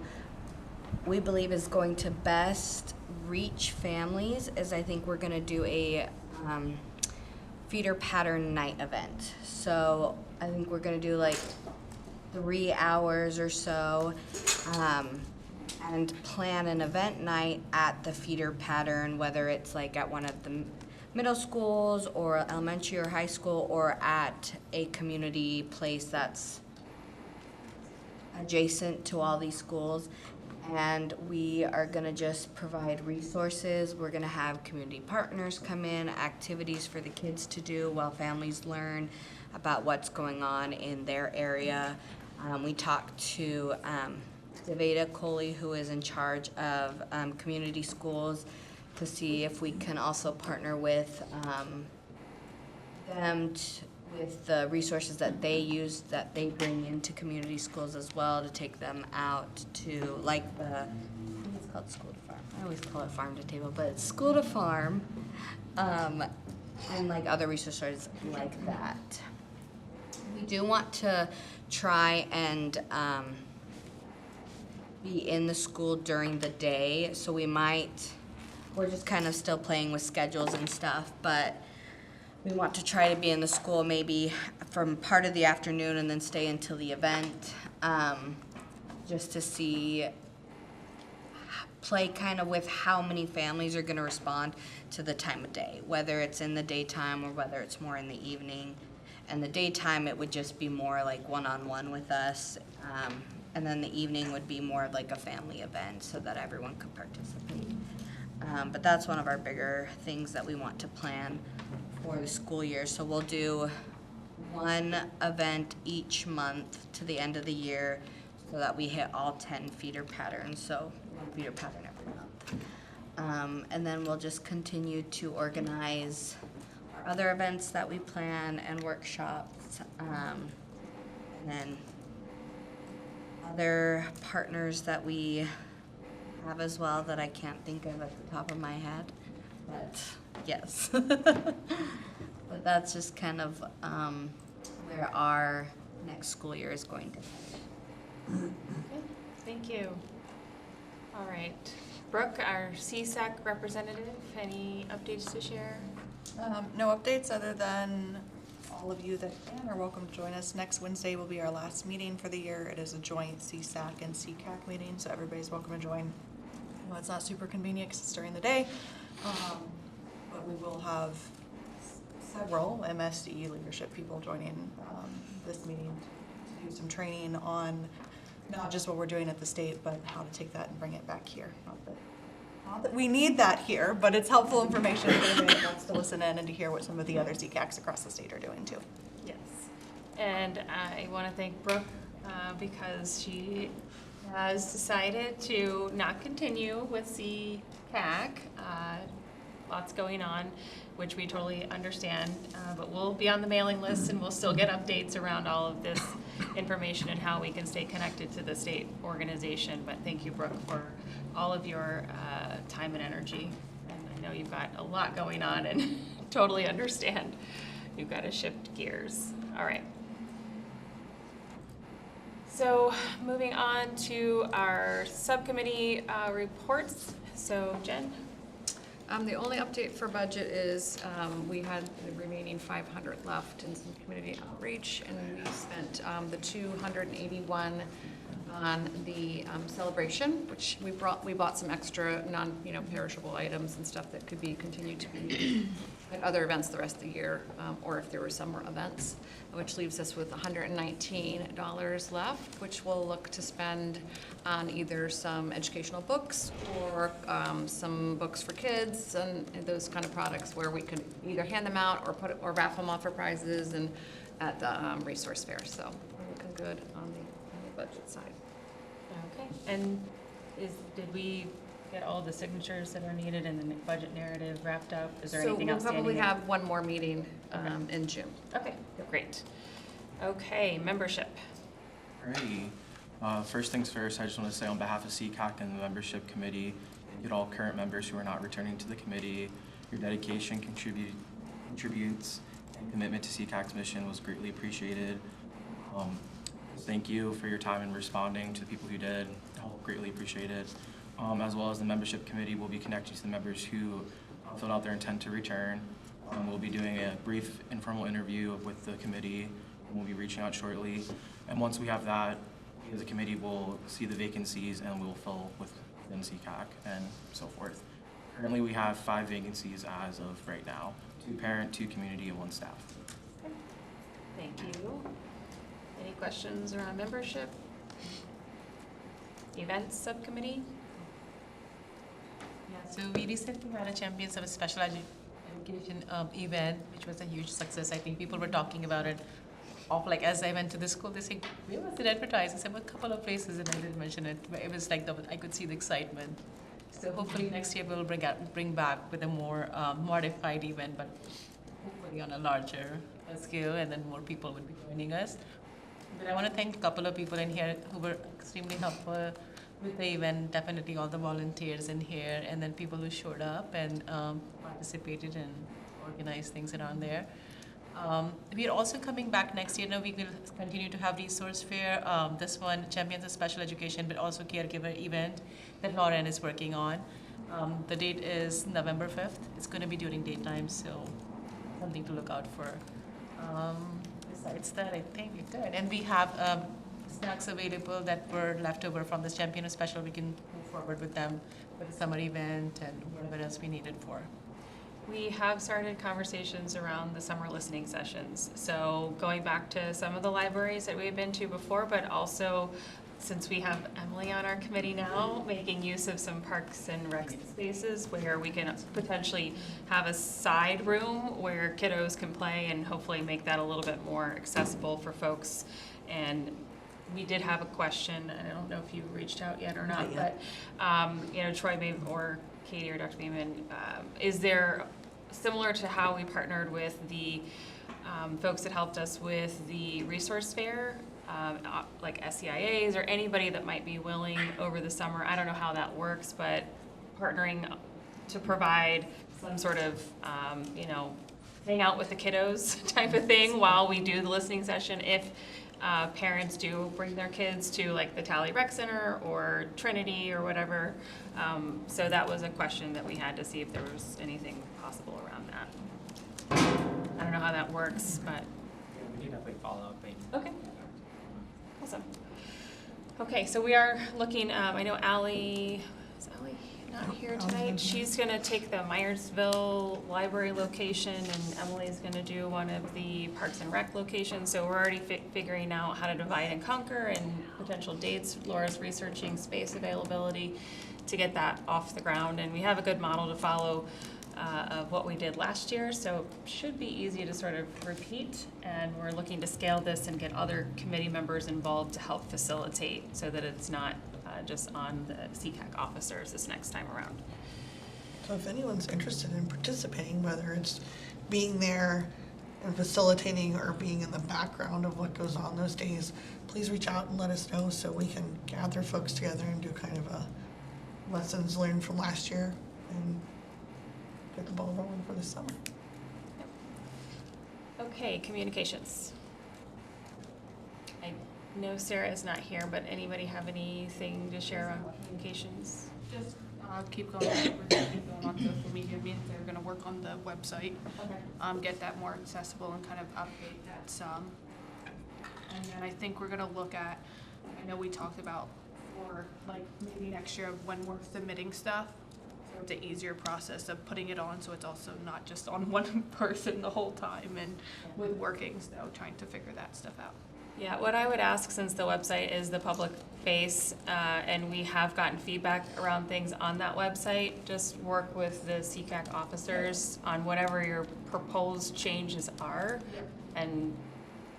we believe is going to best reach families is I think we're going to do a feeder pattern night event. So I think we're going to do like 3 hours or so and plan an event night at the feeder pattern, whether it's like at one of the middle schools or elementary or high school or at a community place that's adjacent to all these schools. And we are gonna just provide resources. We're gonna have community partners come in, activities for the kids to do while families learn about what's going on in their area. We talked to Deveda Coley, who is in charge of community schools, to see if we can also partner with them with the resources that they use, that they bring into community schools as well, to take them out to, like I think it's called School to Farm. I always call it Farm to Table, but it's School to Farm, and like other resources like that. We do want to try and be in the school during the day, so we're just kind of still playing with schedules and stuff, but we want to try to be in the school maybe from part of the afternoon and then stay until the event, just to play kind of with how many families are going to respond to the time of day, whether it's in the daytime or whether it's more in the evening. And the daytime, it would just be more like one-on-one with us, and then the evening would be more like a family event so that everyone could participate. But that's one of our bigger things that we want to plan for the school year. So we'll do one event each month to the end of the year so that we hit all 10 feeder patterns, so one feeder pattern every month. And then we'll just continue to organize our other events that we plan and workshops, and then other partners that we have as well that I can't think of at the top of my head, but yes. But that's just kind of where our next school year is going to be. Thank you. All right. Brooke, our CSAC representative, any updates to share? No updates other than all of you that can are welcome to join us. Next Wednesday will be our last meeting for the year. It is a joint CSAC and CCAC meeting, so everybody's welcome to join. Well, it's not super convenient because it's during the day, but we will have several MSD leadership people joining this meeting to do some training on not just what we're doing at the state, but how to take that and bring it back here. Not that we need that here, but it's helpful information for anybody that wants to listen in and to hear what some of the other CCACs across the state are doing too. Yes. And I want to thank Brooke because she has decided to not continue with CCAC. Lots going on, which we totally understand, but we'll be on the mailing list and we'll still get updates around all of this information and how we can stay connected to the state organization. But thank you, Brooke, for all of your time and energy. And I know you've got a lot going on and totally understand. You've got to shift gears. All right. So moving on to our subcommittee reports. So Jen? The only update for budget is we had the remaining 500 left in some community outreach, and we spent the 281 on the celebration, which we bought some extra non-perishable items and stuff that could be continued to be at other events the rest of the year, or if there were summer events, which leaves us with $119 left, which we'll look to spend on either some educational books or some books for kids and those kind of products where we could either hand them out or raffle them off for prizes and at the resource fair. So we're looking good on the budget side. Okay. And did we get all the signatures that are needed and the budget narrative wrapped up? Is there anything outstanding? So we'll probably have one more meeting in June. Okay, great. Okay, membership. Alrighty. First things first, I just want to say on behalf of CCAC and the membership committee, thank you to all current members who are not returning to the committee. Your dedication, contributes, and commitment to CCAC's mission was greatly appreciated. Thank you for your time in responding to the people who did. Greatly appreciated. As well as the membership committee will be connecting to the members who filled out their intent to return. We'll be doing a brief informal interview with the committee, and we'll be reaching out shortly. And once we have that, we as a committee will see the vacancies and we'll fill within CCAC and so forth. Currently we have 5 vacancies as of right now, 2 parent, 2 community, and 1 staff. Thank you. Any questions around membership? Events subcommittee? Yeah, so we recently had a Champions of Special Education event, which was a huge success. I think people were talking about it. As I went to the school, they say, where was it advertised? I said, well, a couple of places, and I didn't mention it. But it was like, I could see the excitement. So hopefully next year we'll bring back with a more modified event, but hopefully on a larger scale, and then more people would be joining us. But I want to thank a couple of people in here who were extremely helpful with the event, definitely all the volunteers in here, and then people who showed up and participated and organized things around there. We are also coming back next year. Now we will continue to have resource fair. This one, Champions of Special Education, but also caregiver event that Lauren is working on. The date is November 5th. It's going to be during daytime, so something to look out for. Besides that, I think we're good. And we have snacks available that were left over from this Champion of Special. We can move forward with them for the summer event and whatever else we need it for. We have started conversations around the summer listening sessions. So going back to some of the libraries that we've been to before, but also since we have Emily on our committee now, making use of some parks and rec spaces where we can potentially have a side room where kiddos can play and hopefully make that a little bit more accessible for folks. And we did have a question, and I don't know if you reached out yet or not, but Troy or Katie or Dr. Beeman, is there, similar to how we partnered with the folks that helped us with the resource fair, like SEIAs or anybody that might be willing over the summer, I don't know how that works, but partnering to provide some sort of, hang out with the kiddos type of thing while we do the listening session if parents do bring their kids to like the Tally Rec Center or Trinity or whatever. So that was a question that we had to see if there was anything possible around that. I don't know how that works, but. We can definitely follow up. Okay. Awesome. Okay, so we are looking, I know Allie not here tonight. She's gonna take the Myersville Library location, and Emily's gonna do one of the Parks and Rec locations. So we're already figuring out how to divide and conquer and potential dates. Laura's researching space availability to get that off the ground, and we have a good model to follow of what we did last year, so it should be easy to sort of repeat, and we're looking to scale this and get other committee members involved to help facilitate so that it's not just on the CCAC officers this next time around. So if anyone's interested in participating, whether it's being there and facilitating or being in the background of what goes on those days, please reach out and let us know so we can gather folks together and do kind of a lessons learned from last year and get the ball rolling for the summer. Okay, communications. I know Sarah is not here, but anybody have anything to share on communications? Just keep going, keep going on social media. Me and Sarah are gonna work on the website. Okay. Get that more accessible and kind of update that some. And then I think we're gonna look at, I know we talked about for like maybe next year of when we're submitting stuff. So it's an easier process of putting it on, so it's also not just on one person the whole time and with working, so trying to figure that stuff out. Yeah, what I would ask, since the website is the public face, and we have gotten feedback around things on that website, just work with the CCAC officers on whatever your proposed changes are. And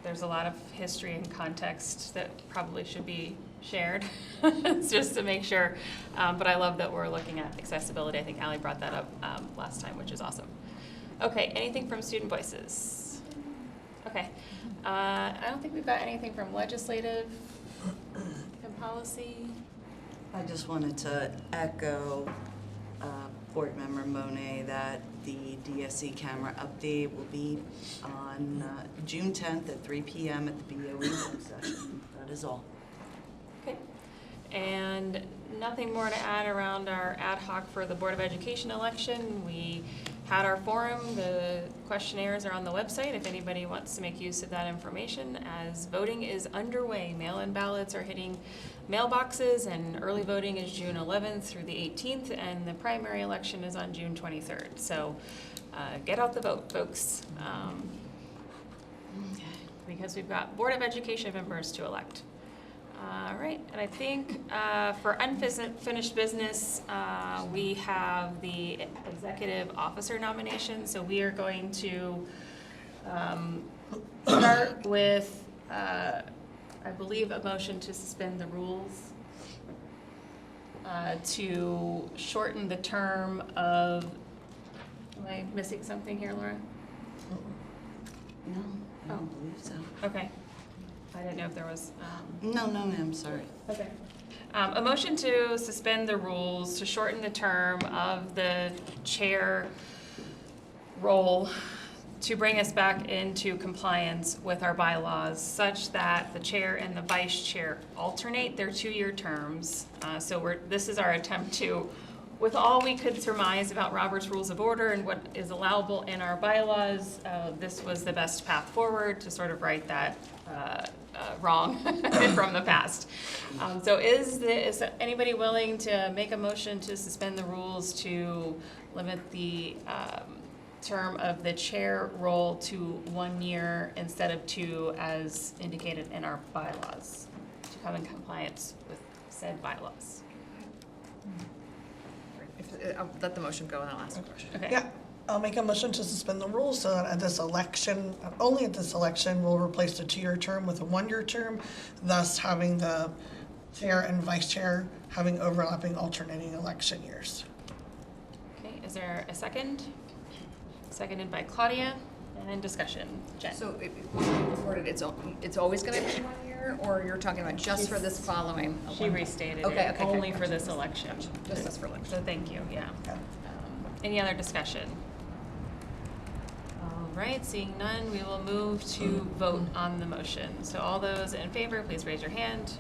there's a lot of history and context that probably should be shared, just to make sure. But I love that we're looking at accessibility. I think Ally brought that up last time, which is awesome. Okay, anything from Student Voices? Okay. I don't think we've got anything from legislative and policy. I just wanted to echo Board Member Monet that the DSC camera update will be on June 10th at 3 p.m. at the BOE work session. That is all. Okay. And nothing more to add around our ad hoc for the Board of Education election. We had our forum. The questionnaires are on the website if anybody wants to make use of that information. As voting is underway, mail-in ballots are hitting mailboxes, and early voting is June 11th through the 18th, and the primary election is on June 23rd. So get out the vote, folks, because we've got Board of Education members to elect. All right, and I think for unfinished business, we have the executive officer nomination. So we are going to start with, I believe, a motion to suspend the rules to shorten the term of, am I missing something here, Laura? No, I don't believe so. Okay. I didn't know if there was. No, ma'am, sorry. Okay. A motion to suspend the rules to shorten the term of the chair role to bring us back into compliance with our bylaws such that the chair and the vice chair alternate their 2-year terms. So this is our attempt to, with all we could surmise about Robert's Rules of Order and what is allowable in our bylaws, this was the best path forward to sort of right that wrong from the past. So is anybody willing to make a motion to suspend the rules to limit the term of the chair role to 1 year instead of 2 as indicated in our bylaws, to come in compliance with said bylaws? I'll let the motion go and I'll ask a question. Okay. Yeah, I'll make a motion to suspend the rules so that at this election, only at this election, we'll replace the 2-year term with a 1-year term, thus having the chair and vice chair having overlapping alternating election years. Okay, is there a second? Seconded by Claudia, and discussion. Jen? So it's always gonna be 1 year, or you're talking about just for this following? She restated Okay, it, okay, only okay. for this election. Just this for election. So thank you, yeah. Any other discussion? All right, seeing none, we will move to vote on the motion. So all those in favor, please raise your hand.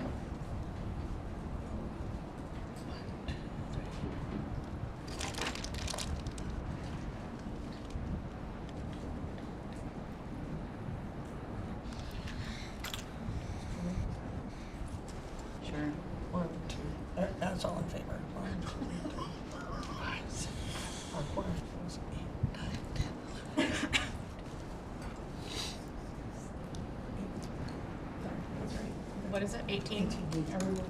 Sure. 1, 2, that's all in favor. 1, 2, 3, what is it, 18?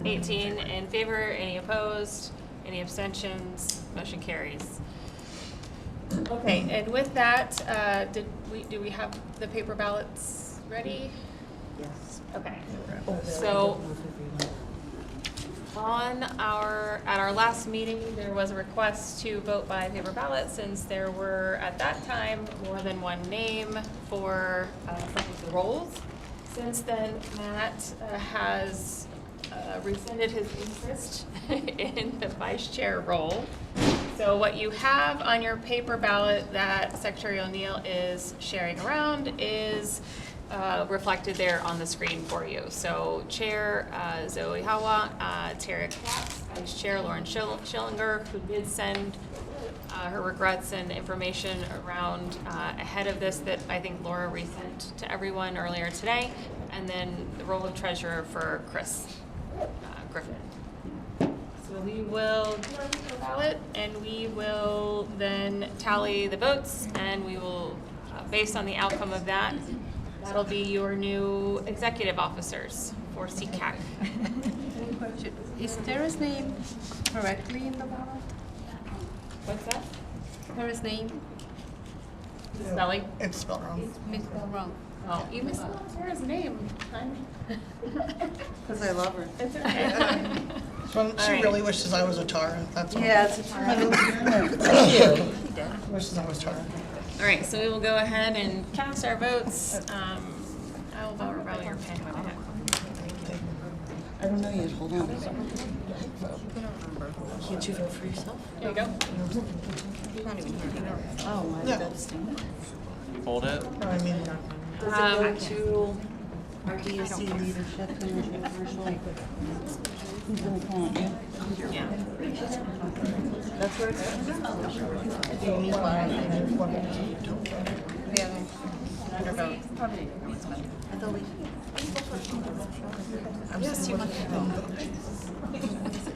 18 in favor, any opposed, any abstentions, motion carries. Okay, and with that, do we have the paper ballots ready? Yes. Okay, so at our last meeting, there was a request to vote by paper ballot since there were, at that time, more than one name for some of the roles. Since then, Matt has rescinded his interest in the vice chair role. So what you have on your paper ballot that Secretary O'Neill is sharing around is reflected there on the screen for you. So Chair Zoe Hawa, Tara Katz, Vice Chair Lauren Schillinger, who did send her regrets and information around ahead of this that I think Laura resent to everyone earlier today, and then the role of treasurer for Chris Griffin. So we will do our paper ballot, and we will then tally the votes, and we will, based on the outcome of that, that'll be your new executive officers for CCAC. Is Tara's name correctly in the ballot? What's that? Tara's name? Spelling? It's spelled wrong. It's spelled wrong. Oh. You misspelled Tara's name. Because I love her. It's okay. She really wishes I was a Tara, that's all. Yeah, it's a Tara. Wishes I was Tara. All right, so we will go ahead and cast our votes. I will borrow your pen when I have. I don't know yet, hold on. Can't you vote for yourself? There you go. Oh, my goodness. Hold it. I mean, To our DSC leadership and commercial. Who's gonna count you? Yeah. That's where it's at. Yes, you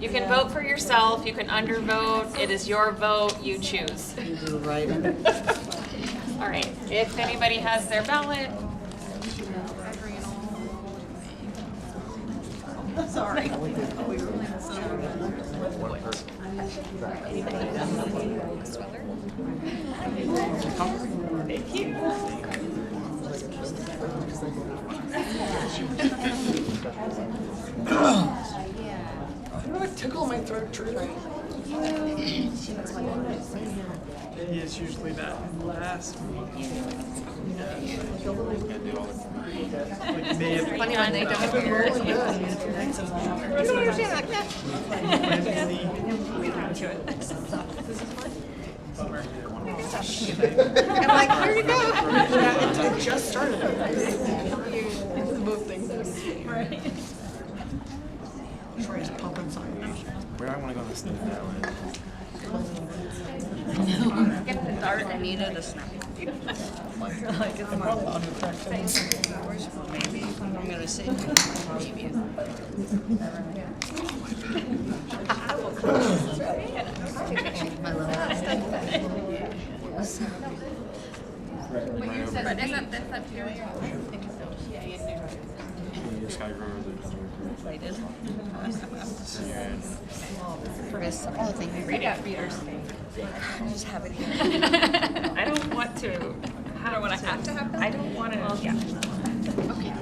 You can vote for yourself, you can undervote, it is your vote, you choose. You do the writing. All right, if anybody has their ballot. Sorry. Thank you. I'm gonna tickle my throat, Trudy. It is usually that last week. Funny when they don't hear it. I'm like, here you go. It just started. Move things. Right. Troy's pumping something. Where do I want to go this thing that way? I needed a snap. Maybe. I'm gonna say maybe. I just have it here. I don't want to. I don't want to have to have that. I don't want to. Well, yeah. Okay.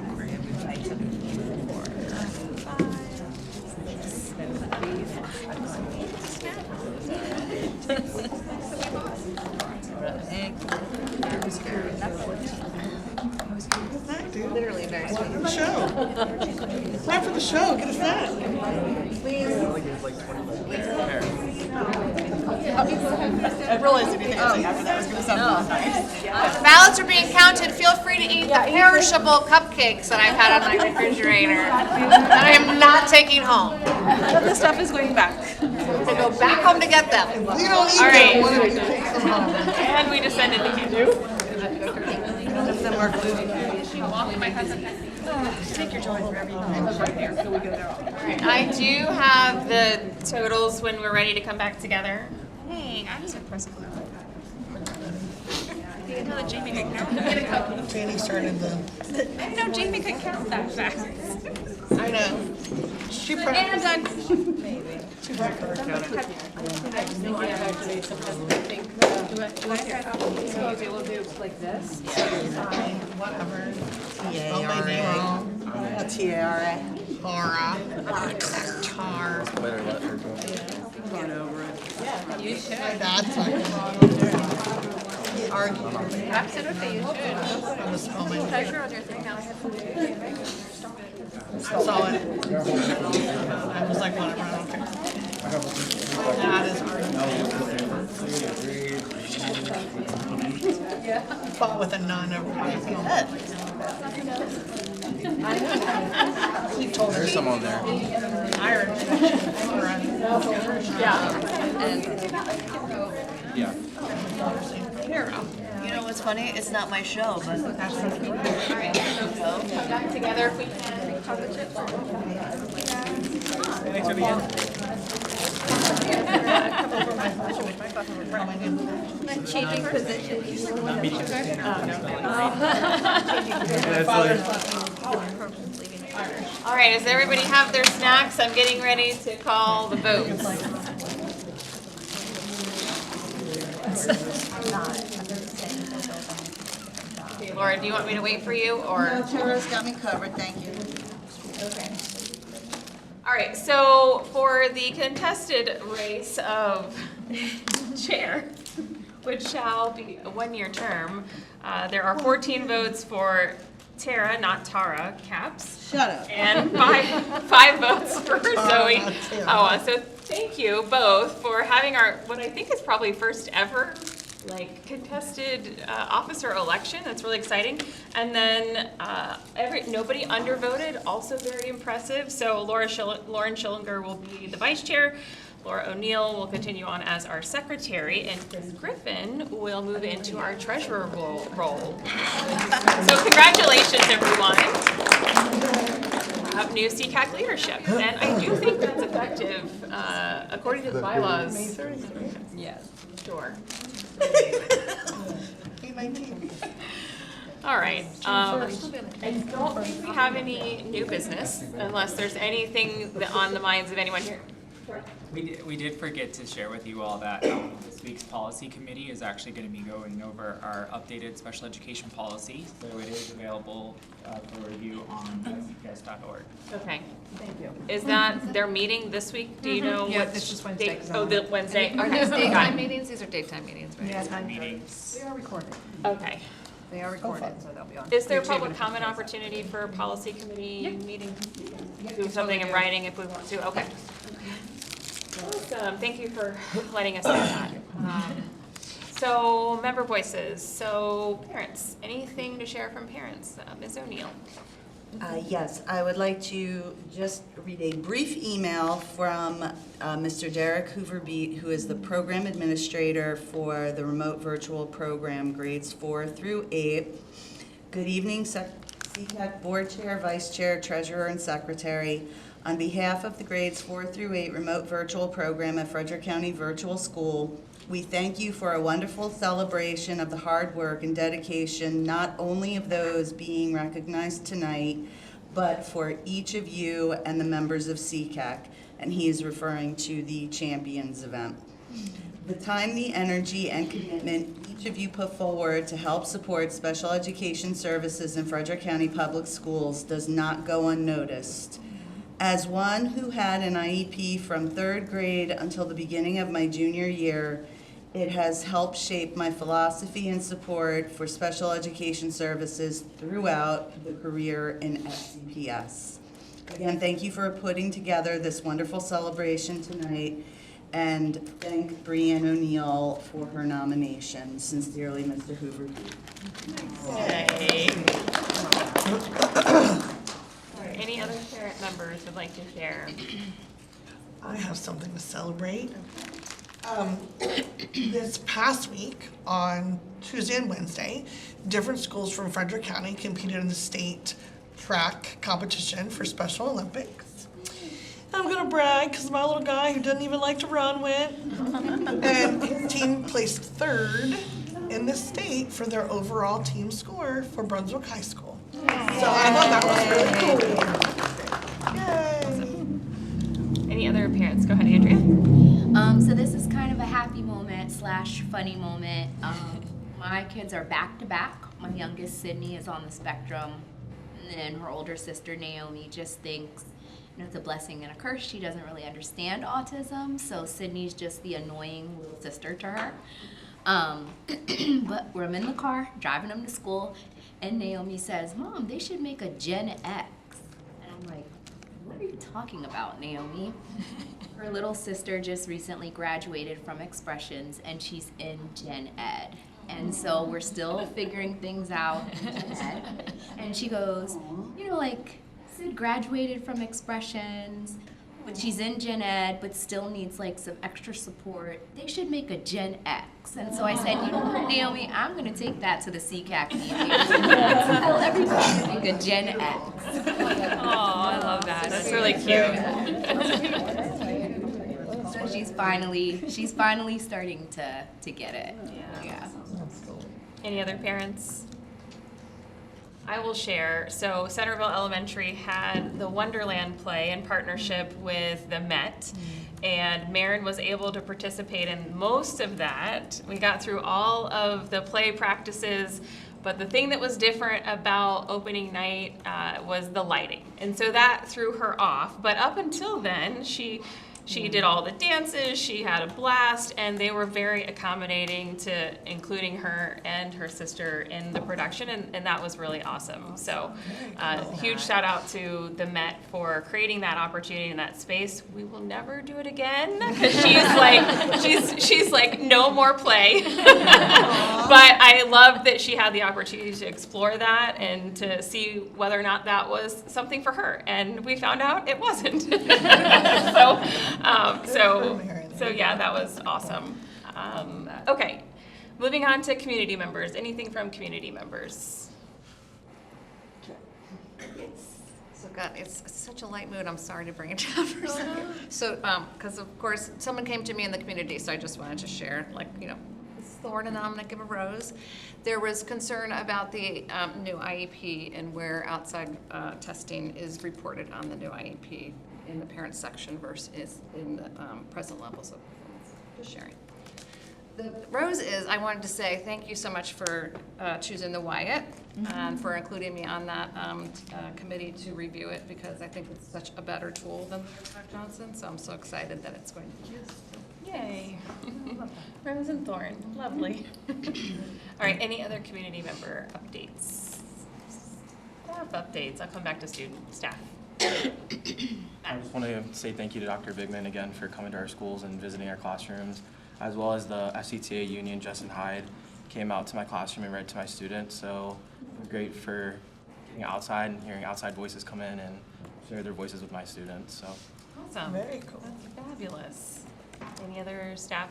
Literally very sweet. For the show. Time for the show. Get us that. I realized anything I was saying after that was going to sound nice. Ballots are being counted. Feel free to eat the perishable cupcakes that I've had on my refrigerator that I am not taking home. None of this stuff is going back. To go back home to get them. If we don't eat All right. them, what do we take them home? And we descended the candle. Take your choice wherever you want. Right there, so we go there. I do have the totals when we're ready to come back together. Hey, I'm so impressed. I didn't know that Jamie could count. Janie started the. I didn't know Jamie could count that fast. I I know. She practiced. Maybe. She practiced. Okay, we'll do like this. Whatever. T-A-R-A. T-A-R-A. Laura. Better let her go. Get over it. You should. My dad's like, he argued. Absolutely, you should. I was filming. Pleasure on your thing now. I saw it. I was like, whatever, I don't care. My dad is arguing. Fought with a nun over my head. He told her. There's some on there. Irish. Yeah. You know what's funny? It's not my show, but Back together if we can. Changing positions. All right, does everybody have their snacks? I'm getting ready to call the votes. Okay, Laura, do you want me to wait for you, or? No, Tara's got me covered, thank you. Okay. All right, so for the contested race of chair, which shall be a one-year term, there are 14 votes for Tara, not Tara, Caps. Shut up. And five votes for Zoe. Oh, so thank you both for having our, what I think is probably first ever, like, contested officer election. That's really exciting. And then nobody undervoted, also very impressive. So Lauren Schillinger will be the vice chair. Laura O'Neill will continue on as our secretary, and Chris Griffin will move into our treasurer role. So congratulations, everyone. Have new CCAC leadership, and I do think that's effective according to the bylaws. Yes, sure. All right. I don't think we have any new business unless there's anything on the minds of anyone here. We did forget to share with you all that this week's policy committee is actually going to be going over our updated special education policy. So it is available for review on ccs.org. Okay, thank you. Is that their meeting this week? Do you know Yeah, what? this is Wednesday, date? Oh, the Wednesday. Are Okay, these got daytime it. meetings? These are daytime meetings, right? These are meetings. They are recorded. Okay. They are recorded, so they'll be on. Is there YouTube public and- comment opportunity for a policy committee meeting? Do something in writing if we want to, okay. Awesome, thank you for letting us know that. So, member voices, so parents, anything to share from parents? Ms. O'Neill? Yes, I would like to just read a brief email from Mr. Derek Hooverbeat, who is the program administrator for the remote virtual program grades 4 through 8. Good evening, CCAC Board Chair, Vice Chair, Treasurer, and Secretary. On behalf of the grades 4 through 8 remote virtual program at Frederick County Virtual School, we thank you for a wonderful celebration of the hard work and dedication not only of those being recognized tonight, but for each of you and the members of CCAC, and he is referring to the Champions event. The time, the energy, and commitment each of you put forward to help support special education services in Frederick County Public Schools does not go unnoticed. As one who had an IEP from 3rd grade until the beginning of my junior year, it has helped shape my philosophy and support for special education services throughout the career in FCPS. Again, thank you for putting together this wonderful celebration tonight, and thank Brianne O'Neill for her nomination. Sincerely, Mr. Hoover. Any other parent members would like to share? I have something to celebrate. This past week, on Tuesday and Wednesday, different schools from Frederick County competed in the state track competition for Special Olympics. I'm gonna brag because my little guy who doesn't even like to run went, and his team placed 3rd in the state for their overall team score for Brunswick High School. So I thought that was really cool. Any other parents? Go ahead, Andrea. So this is kind of a happy moment / funny moment. My kids are back to back. My youngest, Sydney, is on the spectrum, and then her older sister, Naomi, just thinks, you know, it's a blessing and a curse. She doesn't really understand autism, so Sydney's just the annoying little sister to her. But I'm in the car, driving them to school, and Naomi says, "Mom, they should make a Gen X." And I'm like, what are you talking about, Naomi? Her little sister just recently graduated from Expressions, and she's in Gen Ed. And so we're still figuring things out in Gen Ed. And she goes, you know, like, Sid graduated from Expressions, but she's in Gen Ed, but still needs like some extra support. They should make a Gen X. And so I said, you know what, Naomi, I'm gonna take that to the CCAC meeting. Tell everybody to make a Gen X. Oh, I love that. That's really cute. So she's finally starting to get it. Yeah. Any other parents? I will share. So Centerville Elementary had the Wonderland play in partnership with the Met, and Marin was able to participate in most of that. We got through all of the play practices, but the thing that was different about opening night was the lighting, and so that threw her off. But up until then, she did all the dances, she had a blast, and they were very accommodating to including her and her sister in the production, and that was really awesome. So huge shout out to the Met for creating that opportunity in that space. We will never do it again, because she's like, no more play. But I love that she had the opportunity to explore that and to see whether or not that was something for her, and we found out it wasn't. So yeah, that was awesome. Okay, moving on to community members. Anything from community members? So God, it's such a light mood. I'm sorry to bring it down for a second. So, because of course, someone came to me in the community, so I just wanted to share, like, you know, this thorn and I'm gonna give a rose. There was concern about the new IEP and where outside testing is reported on the new IEP in the parent section versus in the present levels of performance. Just sharing. The rose is, I wanted to say thank you so much for choosing the Wyatt and for including me on that committee to review it, because I think it's such a better tool than Dr. Johnson, so I'm so excited that it's going to be used. Yay. Rose and Thorn, lovely. All right, any other community member updates? Staff updates, I'll come back to staff. I just want to say thank you to Dr. Bigman again for coming to our schools and visiting our classrooms, as well as the FCTA union, Justin Hyde, came out to my classroom and read to my students. So great for getting outside and hearing outside voices come in and share their voices with my students. So Awesome. Very cool. That's fabulous. Any other staff?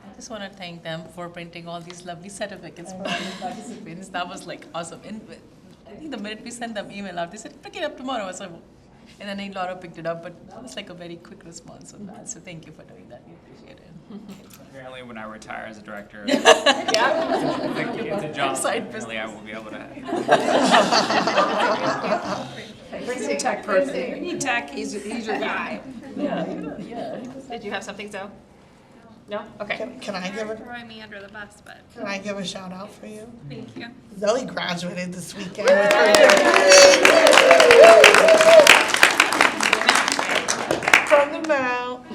I just want to thank them for printing all these lovely certificates for all the participants. That was like awesome. And I think the minute we sent them email out, they said, pick it up tomorrow. I was like, and then Laura picked it up, but that was like a very quick response on that. So thank you for doing that. We appreciate it. Apparently, when I retire as a director, Yeah. it's a job. Side Apparently, I will be able to. Bring some tech person. We need tech. He's your guy. Yeah. Did you have something, Zoe? No? Okay. Can I give Throwing me under the bus, but Can I give a shout out for you? thank you. Zoe graduated this weekend with her from the Mount.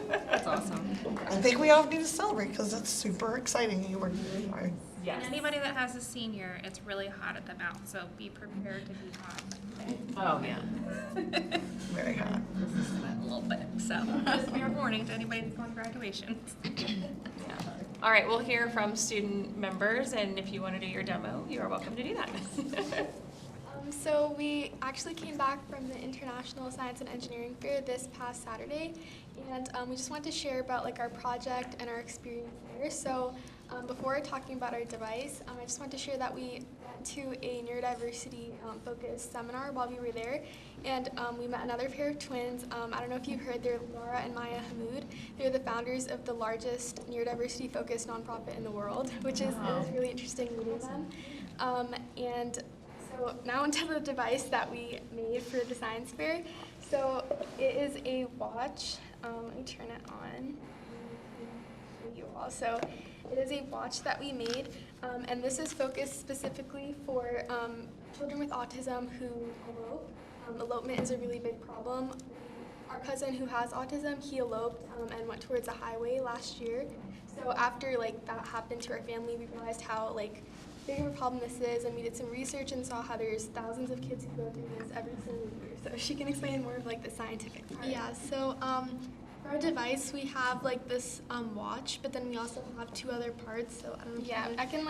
That's awesome. I think we all need to celebrate because it's super exciting. You worked really hard. And anybody that has a senior, it's really hot at the Mount, so be prepared to be hot. Oh, yeah. Very hot. A little bit, so just fair warning to anybody that's on graduation. All right, we'll hear from student members, and if you want to do your demo, you are welcome to do that. So we actually came back from the International Science and Engineering Fair this past Saturday, and we just wanted to share about like our project and our experience there. So before talking about our device, I just want to share that we went to a neurodiversity focused seminar while we were there, and we met another pair of twins. I don't know if you've heard, they're Laura and Maya Hamoud. They're the founders of the largest neurodiversity focused nonprofit in the world, which is it was really interesting meeting them. And so now onto the device that we made for the science fair. So it is a watch. Let me turn it on. You all. So it is a watch that we made, and this is focused specifically for children with autism who elope. Elopement is a really big problem. Our cousin who has autism, he eloped and went towards a highway last year. So after that happened to our family, we realized how big of a problem this is, and we did some research and saw how there's thousands of kids who go through this every single year. So she can explain more of the scientific part. Yeah. So for our device, we have this watch, but then we also have two other parts. So I don't know. Yeah, I can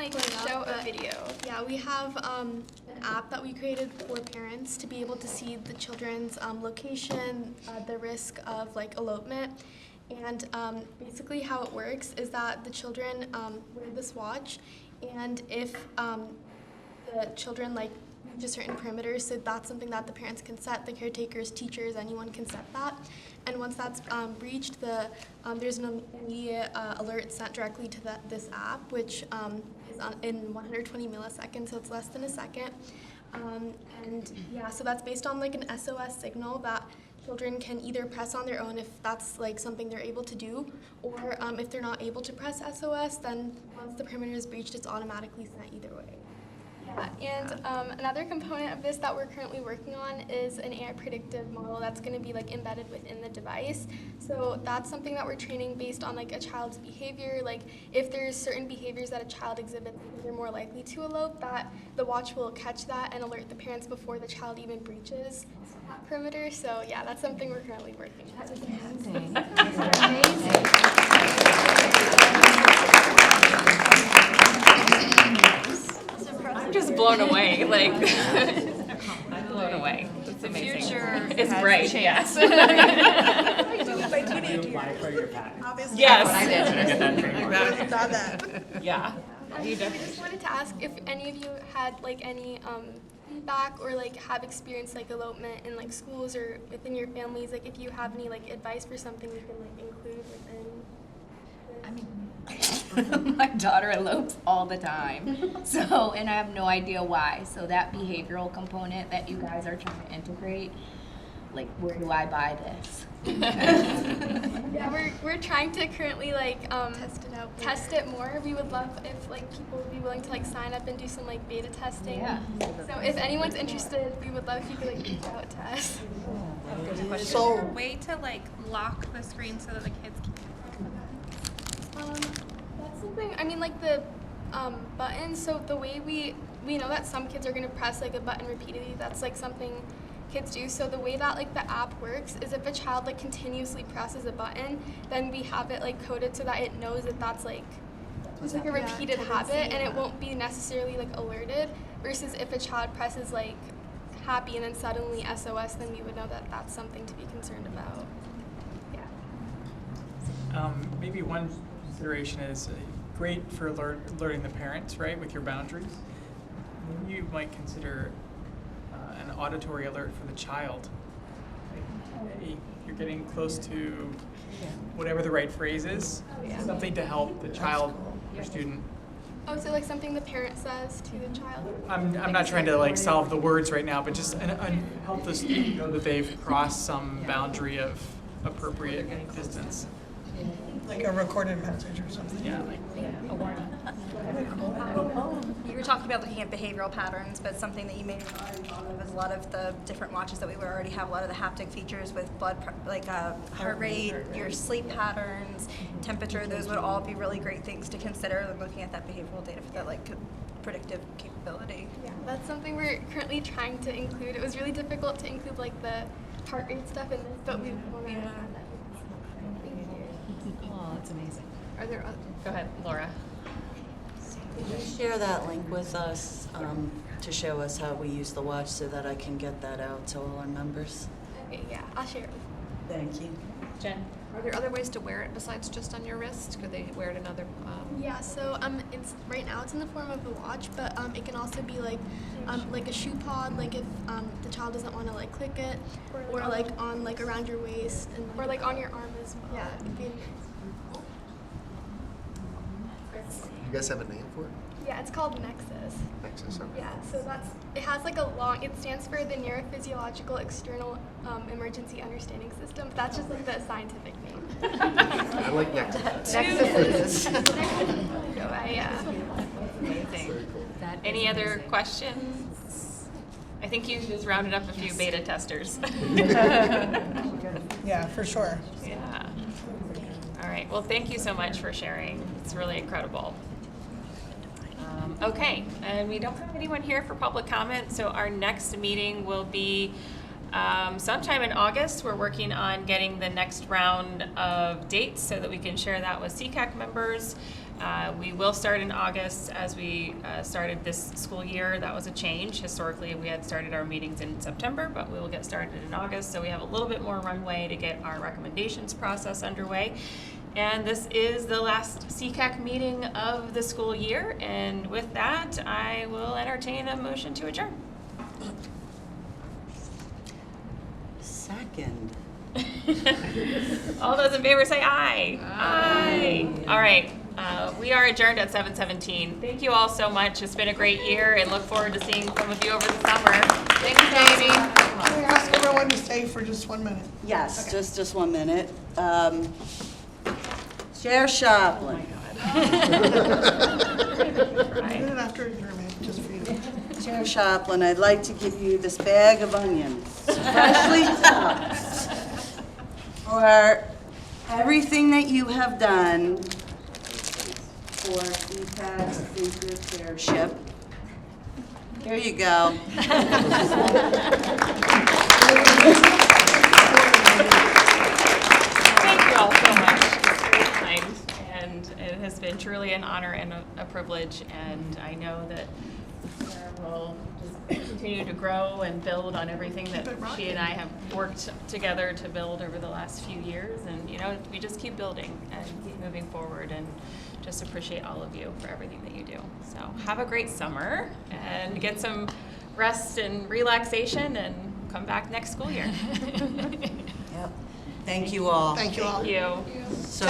show a video. Yeah, we have an app that we created for parents to be able to see the children's location, the risk of elopement. And basically how it works is that the children wear this watch, and if the children reach a certain perimeter, so that's something that the parents can set, the caretakers, teachers, anyone can set that. And once that's breached, there's an immediate alert sent directly to this app, which is in 120 milliseconds, so it's less than a second. And yeah, so that's based on an SOS signal that children can either press on their own if that's something they're able to do, or if they're not able to press SOS, then once the perimeter is breached, it's automatically sent either way. Yeah, and another component of this that we're currently working on is an AI predictive model that's going to be embedded within the device. So that's something that we're training based on a child's behavior. If there's certain behaviors that a child exhibits, they're more likely to elope, that the watch will catch that and alert the parents before the child even breaches that perimeter. So yeah, that's something we're currently working on. That's amazing. I'm just blown away. I'm blown away. It's amazing. future It's has bright. changed. Yes. Obviously. Yes. I did. Yeah. I just wanted to ask if any of you had any feedback or have experienced elopement in schools or within your families. If you have any advice for something you can include within. My daughter elopes all the time, and I have no idea why. So that behavioral component that you guys are trying to integrate, where do I buy this? Yeah, we're trying to currently test it more. We would love if people would be willing to sign up and do some beta testing. Yeah. So if anyone's interested, we would love if you could reach out to us. So- Is there a way to lock the screen so that the kids can? That's something. The buttons. So the way we know that some kids are gonna press a button repeatedly. That's something kids do. So the way that the app works is if a child continuously presses a button, then we have it coded so that it knows that that's it's a repeated habit, and it won't be necessarily alerted. Versus if a child presses happy and then suddenly SOS, then we would know that that's something to be concerned about. Yeah. Maybe one consideration is great for alerting the parents, right, with your boundaries. You might consider an auditory alert for the child. Hey, you're getting close to whatever the right phrase is, something to help the child or student. Oh, so something the parent says to the child? I'm not trying to solve the words right now, but just help the student know that they've crossed some boundary of appropriate distance. Like a recorded message or something. Yeah, a warning. You were talking about looking at behavioral patterns, but something that you may have already thought of is a lot of the different watches that we already have, a lot of the haptic features with heart rate, your sleep patterns, temperature. Those would all be really great things to consider looking at that behavioral data for that predictive capability. Yeah, that's something we're currently trying to include. It was really difficult to include the heart rate stuff in this, but we want to. Oh, that's amazing. Are there? Go ahead, Laura. Could you share that link with us to show us how we use the watch so that I can get that out to all our members? Okay, yeah, I'll share it with you. Thank you. Jen? Are there other ways to wear it besides just on your wrist? Could they wear it in other? Yeah, so it's right now it's in the form of a watch, but it can also be like a shoe pod, if the child doesn't want to click it, or on around your waist, and or on your arm as well. Yeah. You guys have a name for it? Yeah, it's called Nexus. Nexus, okay. Yeah, so it has like it stands for the Neurophysiological External Emergency Understanding System. That's just like the scientific name. I like Nexus. Nexus. Very cool. Any other questions? I think you just rounded up a few beta testers. Yeah, for sure. Yeah. All right, well, thank you so much for sharing. It's really incredible. Okay, and we don't have anyone here for public comment, so our next meeting will be sometime in August. We're working on getting the next round of dates so that we can share that with CCAC members. We will start in August as we started this school year. That was a change. Historically, we had started our meetings in September, but we will get started in August, so we have a little bit more runway to get our recommendations process underway. And this is the last CCAC meeting of the school year, and with that, I will entertain a motion to adjourn. Second. All those in favor say aye. Aye. All right, we are adjourned at 7:17. Thank you all so much. It's been a great year, and look forward to seeing some of you over the summer. Thanks, Amy. Can I ask everyone to stay for just 1 minute? Yes, Okay. just 1 minute. Chair Shoplin. A minute after adjournment, just for you. Chair Shoplin, I'd like to give you this bag of onions, freshly chopped, for everything that you have done for CCAC's future chairship. Here you go. Thank you all so much. It's very kind, and it has been truly an honor and a privilege, and I know that Sarah will just continue to grow and build on everything that she and I have worked together to build over the last few years, and we just keep building and keep moving forward, and just appreciate all of you for everything that you do. So have a great summer and get some rest and relaxation, and come back next school year. Yep. Thank you all. Thank you all. Thank you. So